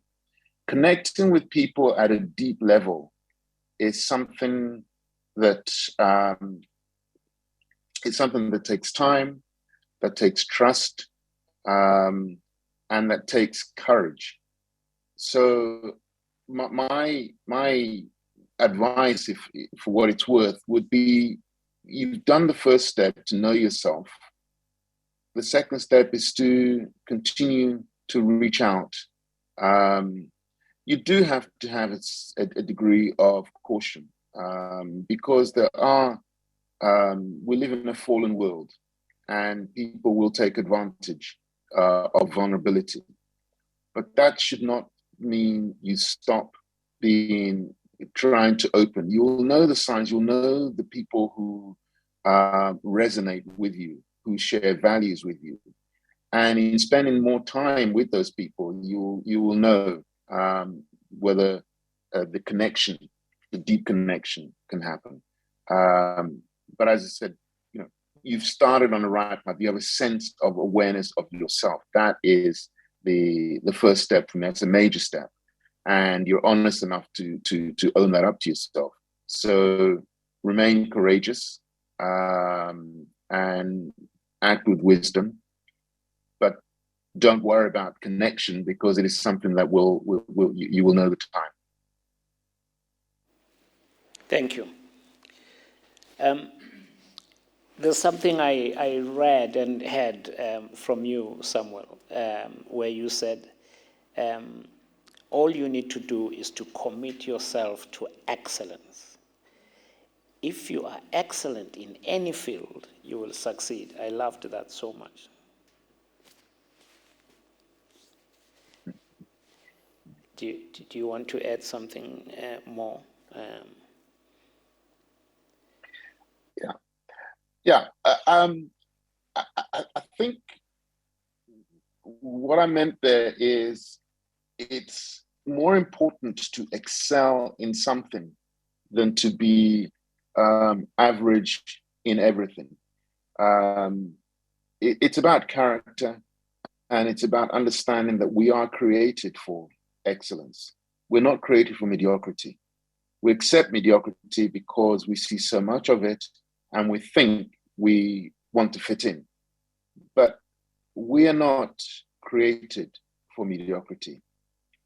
Connecting with people at a deep level is something that takes time, that takes trust, and that takes courage. So my advice, if for what it's worth, would be, you've done the first step to know yourself. The second step is to continue to reach out. You do have to have a degree of caution, because we live in a fallen world, and people will take advantage of vulnerability. But that should not mean you stop trying to open. You'll know the signs, you'll know the people who resonate with you, who share values with you. And in spending more time with those people, you will know whether the connection, the deep connection, can happen. But as I said, you've started on the right path. You have a sense of awareness of yourself. That is the first step for me. That's a major step. And you're honest enough to own that up to yourself. So remain courageous, and act with wisdom. But don't worry about connection, because it is something that you will know the time. Thank you. There's something I read and heard from you, Samwell, where you said, all you need to do is to commit yourself to excellence. If you are excellent in any field, you will succeed. I loved that so much. Do you want to add something more? Yeah. I think what I meant there is, it's more important to excel in something than to be average in everything. It's about character, and it's about understanding that we are created for excellence. We're not created for mediocrity. We accept mediocrity because we see so much of it, and we think we want to fit in. But we are not created for mediocrity.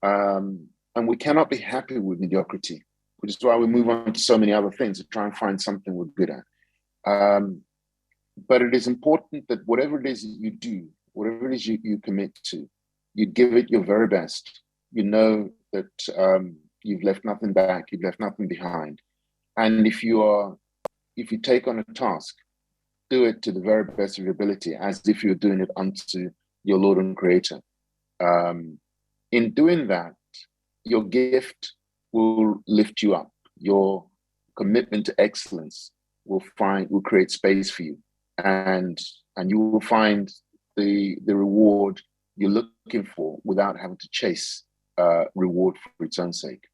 And we cannot be happy with mediocrity, which is why we move on to so many other things to try and find something we're good at. But it is important that whatever it is you do, whatever it is you commit to, you give it your very best. You know that you've left nothing back, you've left nothing behind. And if you take on a task, do it to the very best of your ability, as if you're doing it unto your Lord and Creator. In doing that, your gift will lift you up. Your commitment to excellence will create space for you, and you will find the reward you're looking for without having to chase reward for its own sake.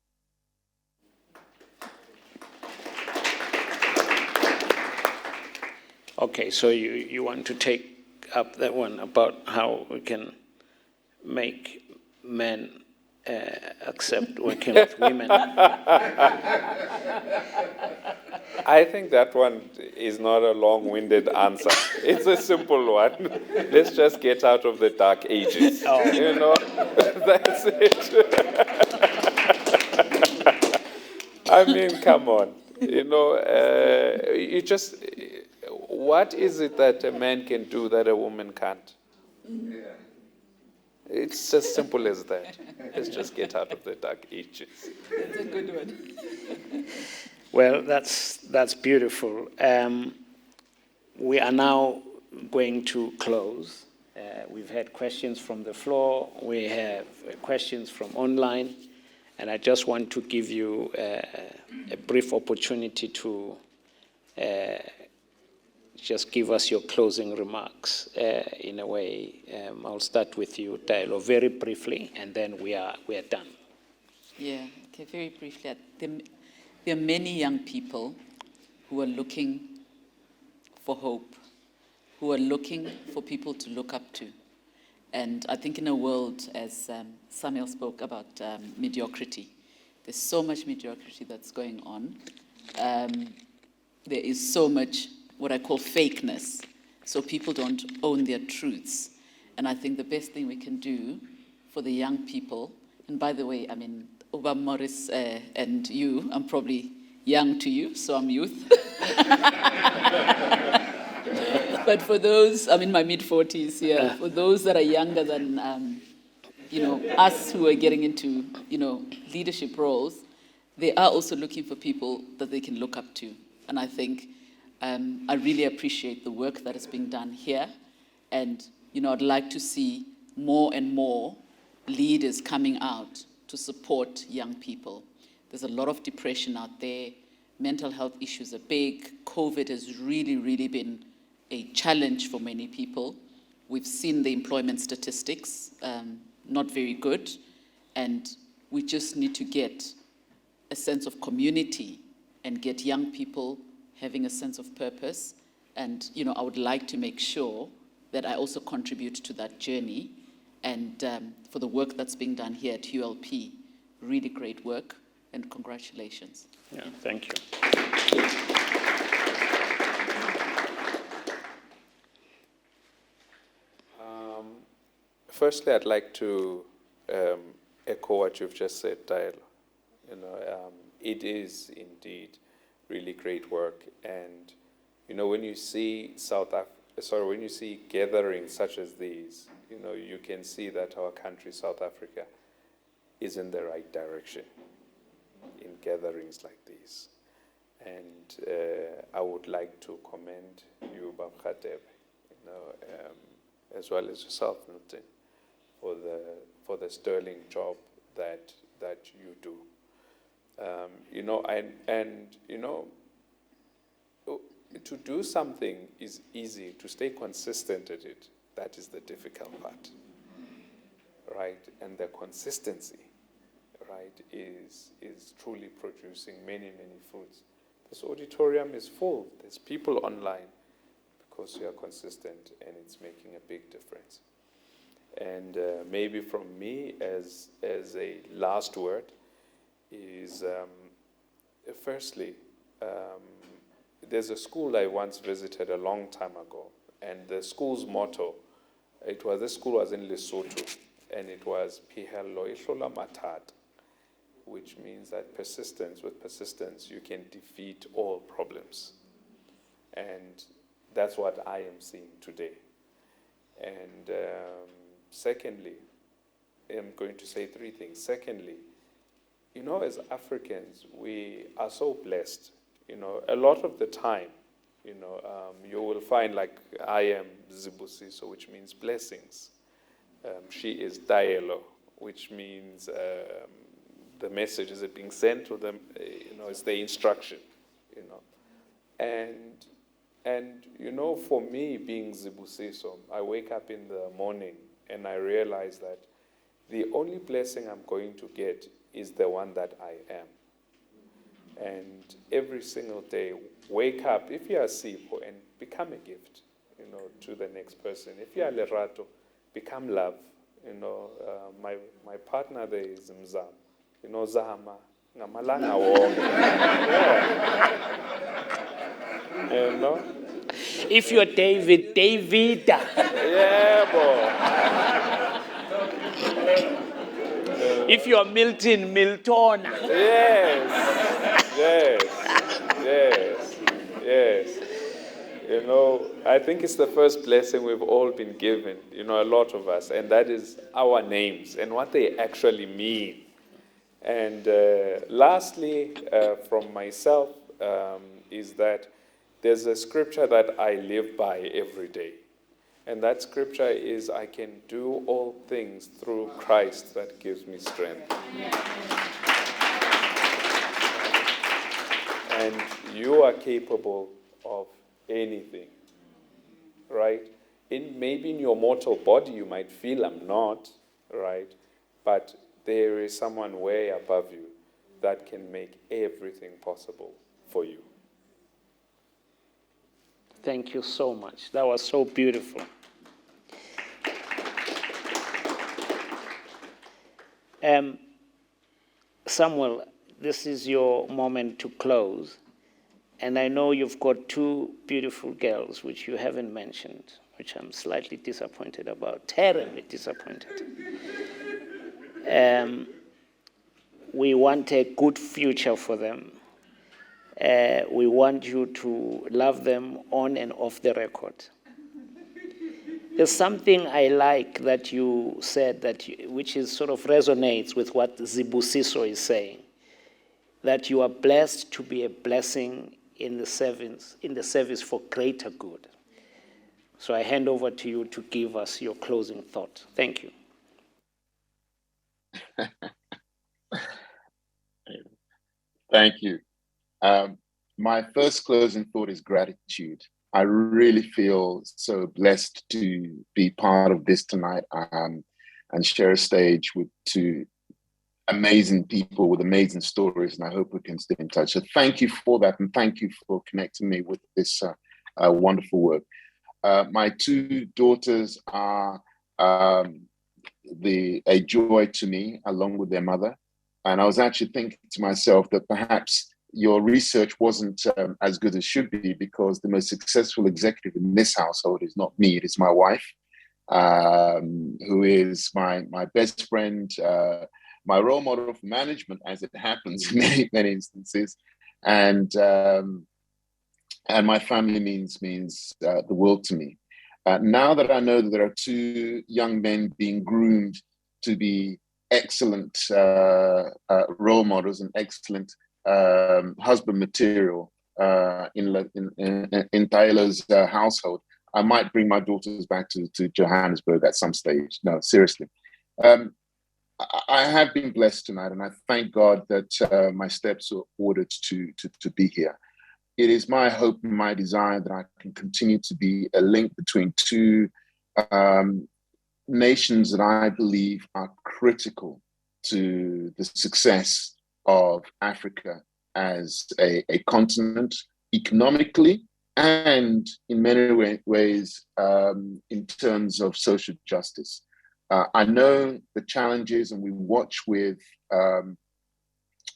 Okay, so you want to take up that one about how we can make men accept working with women. I think that one is not a long-winded answer. It's a simple one. Let's just get out of the dark ages. Oh. That's it. I mean, come on. What is it that a man can do that a woman can't? Yeah. It's as simple as that. Let's just get out of the dark ages. That's a good one. Well, that's beautiful. We are now going to close. We've had questions from the floor. We have questions from online. And I just want to give you a brief opportunity to just give us your closing remarks in a way. I'll start with you, Dailo, very briefly, and then we are done. Yeah, okay, very briefly. There are many young people who are looking for hope, who are looking for people to look up to. And I think in a world, as Samwell spoke about mediocrity, there's so much mediocrity that's going on. There is so much what I call fakeness, so people don't own their truths. And I think the best thing we can do for the young people, and by the way, I mean, Oba Morris and you, I'm probably young to you, so I'm youth. But for those, I'm in my mid-40s here, for those that are younger than, us who are getting into, leadership roles, they are also looking for people that they can look up to. And I think I really appreciate the work that is being done here. And, I'd like to see more and more leaders coming out to support young people. There's a lot of depression out there. Mental health issues are big. COVID has really, really been a challenge for many people. We've seen the employment statistics, not very good. And we just need to get a sense of community and get young people having a sense of purpose. And, I would like to make sure that I also contribute to that journey. And for the work that's being done here at ULP, really great work, and congratulations. Yeah, thank you. Firstly, I'd like to echo what you've just said, Dailo. It is indeed really great work, and when you see when you see gatherings such as these, you can see that our country, South Africa, is in the right direction in gatherings like these. And I would like to commend you, Mkhwanazi, as well as yourself, Milton, for the sterling job that you do. To do something is easy. To stay consistent at it, that is the difficult part, right? And the consistency, right, is truly producing many, many fruits. This auditorium is full. There's people online because you are consistent, and it's making a big difference. And maybe from me, as a last word, is firstly, there's a school I once visited a long time ago, and the school's motto, this school was in Lesotho, and it was Pihelo Ihlola Matat, which means that with persistence, you can defeat all problems. And that's what I am seeing today. And secondly, I'm going to say three things. Secondly, as Africans, we are so blessed. A lot of the time, you will find, like, I am Zibusiso, which means blessings. She is Dailo, which means the message is being sent to them, it's the instruction, And for me, being Zibusiso, I wake up in the morning and I realize that the only blessing I'm going to get is the one that I am. And every single day, wake up, if you are Sipho, and become a gift, to the next person. If you are Lerato, become love. My partner there is Mzam. Zahama, ngamalanga wonke. Yeah. If you're David, Davida. Yeah, boy. If you're Milton, Miltona. Yes. I think it's the first blessing we've all been given, a lot of us, and that is our names and what they actually mean. And lastly, from myself, is that there's a scripture that I live by every day. And that scripture is, I can do all things through Christ that gives me strength. And you are capable of anything, right? Maybe in your mortal body you might feel I'm not, right? But there is someone way above you that can make everything possible for you. Thank you so much. That was so beautiful. Samwell, this is your moment to close. And I know you've got two beautiful girls, which you haven't mentioned, which I'm slightly disappointed about, terribly disappointed. We want a good future for them. We want you to love them on and off the record. There's something I like that you said, which is sort of resonates with what Zibusiso is saying, that you are blessed to be a blessing in the service for greater good. So I hand over to you to give us your closing thought. Thank you. Thank you. My first closing thought is gratitude. I really feel so blessed to be part of this tonight and share a stage with two amazing people with amazing stories, and I hope we can stay in touch. So thank you for that, and thank you for connecting me with this wonderful work. My two daughters are a joy to me, along with their mother. And I was actually thinking to myself that perhaps your research wasn't as good as should be, because the most successful executive in this household is not me, it is my wife, who is my best friend, my role model for management, as it happens in many instances. And my family means the world to me. Now that I know that there are two young men being groomed to be excellent role models and excellent husband material in Dailo's household, I might bring my daughters back to Johannesburg at some stage. No, seriously. I have been blessed tonight, and I thank God that my steps were ordered to be here. It is my hope and my desire that I can continue to be a link between two nations that I believe are critical to the success of Africa as a continent, economically, and in many ways in terms of social justice. I know the challenges, and we watch with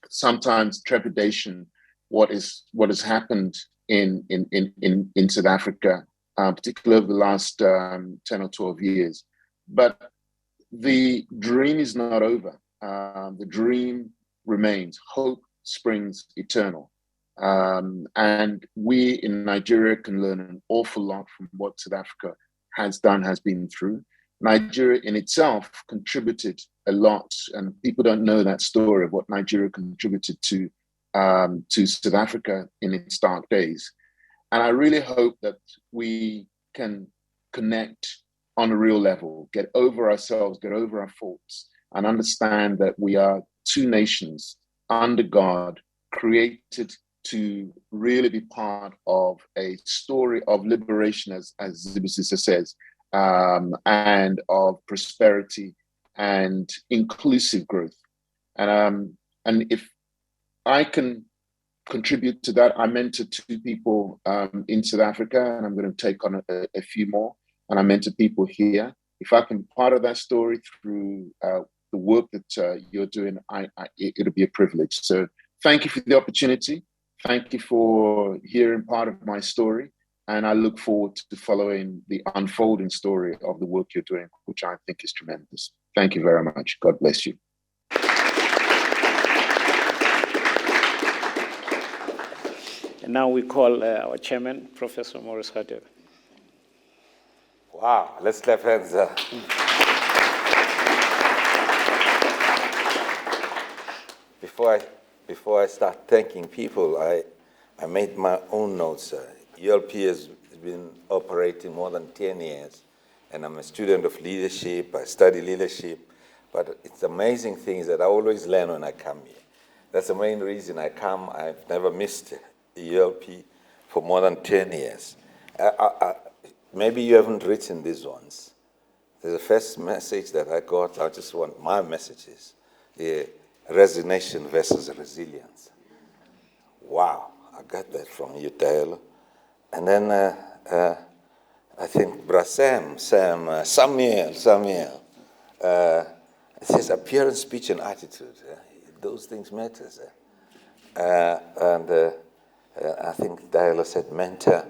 sometimes trepidation what has happened in South Africa, particularly over the last 10 or 12 years. But the dream is not over. The dream remains. Hope springs eternal. And we in Nigeria can learn an awful lot from what South Africa has been through. Nigeria in itself contributed a lot, and people don't know that story of what Nigeria contributed to South Africa in its dark days. And I really hope that we can connect on a real level, get over ourselves, get over our faults, and understand that we are two nations under God, created to really be part of a story of liberation, as Zibusiso says, and of prosperity and inclusive growth. And if I can contribute to that, I mentor two people in South Africa, and I'm going to take on a few more. And I mentor people here. If I can be part of that story through the work that you're doing, it'll be a privilege. So thank you for the opportunity. Thank you for hearing part of my story. And I look forward to following the unfolding story of the work you're doing, which I think is tremendous. Thank you very much. God bless you. And now we call our chairman, Professor Maurice Radebe. Wow, let's clap hands. Before I start thanking people, I I made my own notes. ULP has been operating more than 10 years, and I'm a student of leadership. I study leadership, but it's amazing things that I always learn when I come here. That's the main reason I come. I've never missed ULP for more than 10 years. Maybe you haven't written these ones. The first message that I got, I just want my messages, resignation versus resilience. Wow, I got that from you, Dailo. And then I think Samwell, it says appearance, speech, and attitude. Those things matter. And I think Dailo said mentor.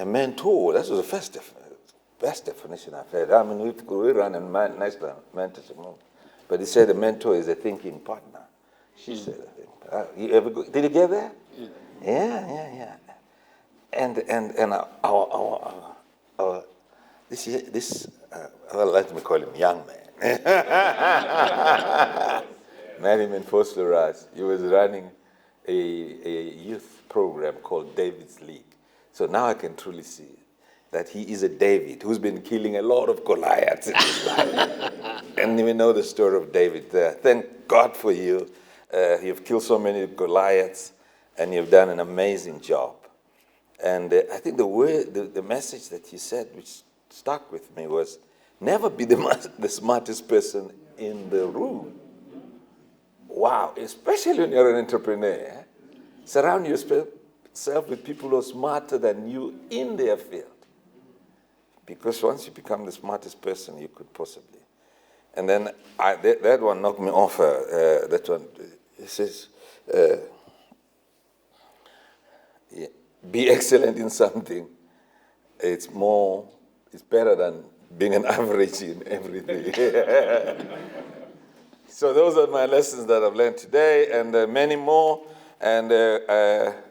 A mentor, that was the best definition I've heard. I mean, we run a national mentorship movement. But he said a mentor is a thinking partner. She said, I think. Did you get that? Yeah. And our well, let me call him young man. Met him in Fosterage. He was running a youth program called David's League. So now I can truly see that he is a David who's been killing a lot of Goliaths in his life. And we know the story of David. Thank God for you. You've killed so many Goliaths, and you've done an amazing job. And I think the message that you said, which stuck with me, was never be the smartest person in the room. Wow, especially when you're an entrepreneur. Surround yourself with people who are smarter than you in their field. Because once you become the smartest person you could possibly. And then that one knocked me off. That one, it says, be excellent in something. It's better than being an average in everything. So those are my lessons that I've learned today, and many more. And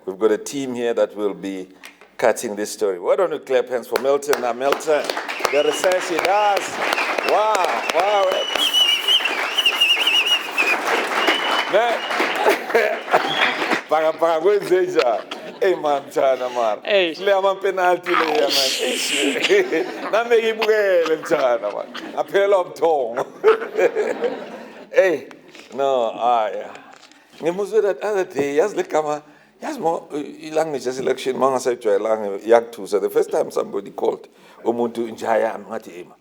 we've got a team here that will be cutting this story. Why don't you clap hands for Milton? Now, Milton, the research he does. Wow. Man. Baka kwenzenja. Hey man, mchana man. Le ama penalty le ya man. Na meki bukele mchana man. Aphela umthongo. Hey, no, ngimuzwe that other day, yazi le kama, yazi mo ilanguage selection manga sayijwayelanga yakuthusa. So the first time somebody called umuntu njaya ngathi ema.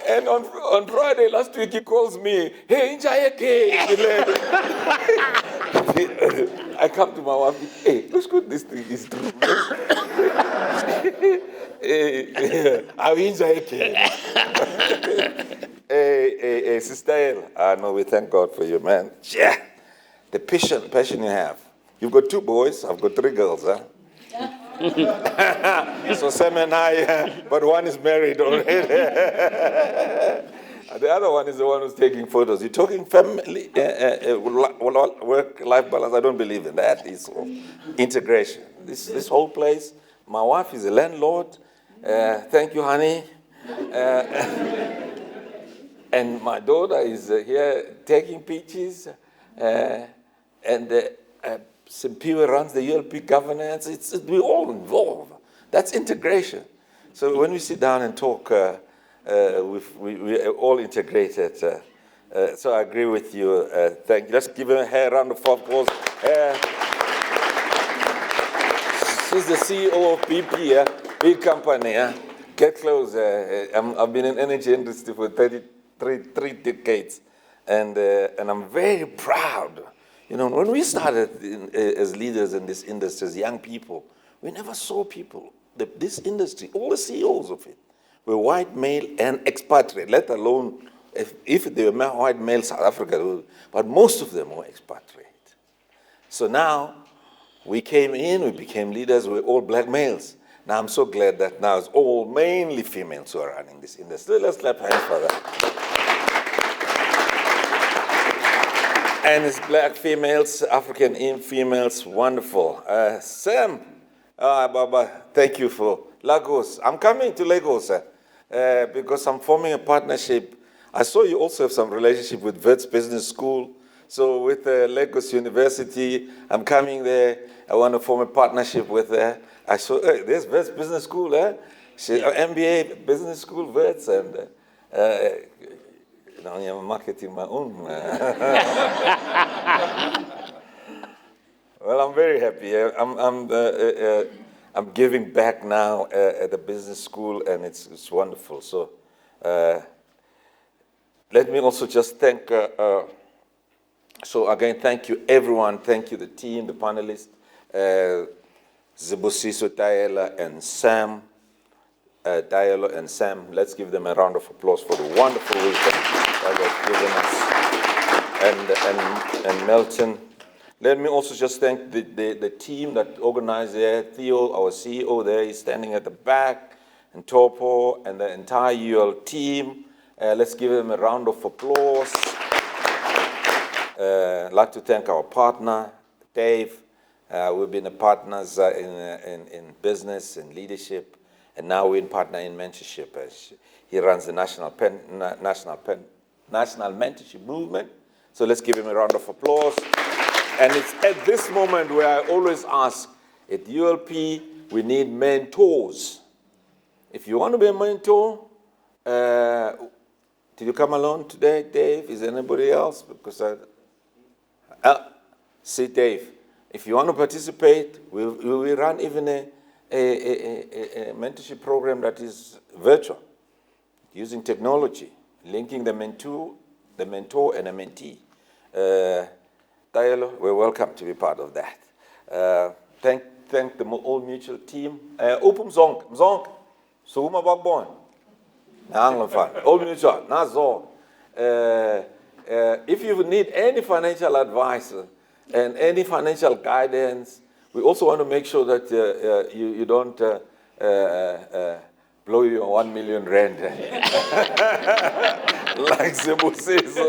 And on Friday last week he calls me, hey, njaya ke. I come to my wife, hey, looks good, this thing is true. I enjoy Hey, Sister El, no, we thank God for you, man. Yeah, the passion you have. You've got 2 boys, I've got 3 girls, huh? So Sam and I, but one is married already. The other one is the one who's taking photos. You're talking family, work-life balance. I don't believe in that. It's integration. This whole place. My wife is a landlord. Thank you, honey. And my daughter is here taking pictures. And Simpiwe runs the ULP governance. We're all involved. That's integration. So when we sit down and talk, we're all integrated. So I agree with you. Thank you. Let's give her a round of applause. She's the CEO of BP, big company. Get close. I've been in the energy industry for 33 decades, and I'm very proud. You know, when we started as leaders in this industry, as young people, we never saw people. This industry, all the CEOs of it, were white male and expatriate, let alone if they were white male South Africa, but most of them were expatriate. So now we came in, we became leaders, we're all black males. Now I'm so glad that now it's all mainly females who are running this industry. Let's clap hands for that. And it's black females, African females, wonderful. Sam, Baba, thank you for Lagos. I'm coming to Lagos because I'm forming a partnership. I saw you also have some relationship with Wits Business School. So with Lagos University, I'm coming there. I want to form a partnership with her. I saw, there's Wits Business School, eh? MBA Business School, Wits, and I'm marketing my own. Well, I'm very happy. I'm giving back now at the business school, and it's wonderful. So let me also just thank, so again, thank you everyone. Thank you the team, the panelists, Zibusiso, Taelo, and Sam. Dailo and Sam, let's give them a round of applause for the wonderful wisdom that they've given us. And Melton. Let me also just thank the team that organized there. Theo, our CEO there, is standing at the back, and Topo, and the entire UL team. Let's give them a round of applause. I'd like to thank our partner, Dave. We've been partners in business and leadership, and now we're in partner in mentorship. He runs the national mentorship movement. So let's give him a round of applause. And it's at this moment where I always ask, at ULP, we need mentors. If you want to be a mentor, did you come alone today, Dave? Is there anybody else? Because see, Dave, if you want to participate, we run even a mentorship program that is virtual, using technology, linking the mentor and a mentee. Dailo, we're welcome to be part of that. Thank the Old Mutual team. Mzonk, Suma Bagbon. Old Mutual, Nazor. If you need any financial advice and any financial guidance, we also want to make sure that you don't blow your 1 million rand like Zibusiso.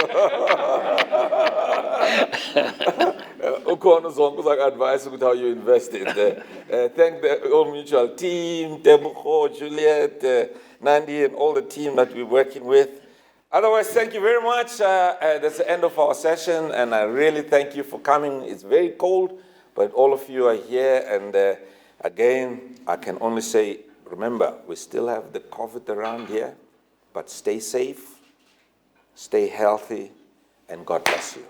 Advice with how you invest it. Thank the Old Mutual team, Tebuko, Juliet, Nandi, and all the team that we're working with. Otherwise, thank you very much. That's the end of our session, and I really thank you for coming. It's very cold, but all of you are here, and again, I can only say, remember, we still have the COVID around here, but stay safe, stay healthy, and God bless you.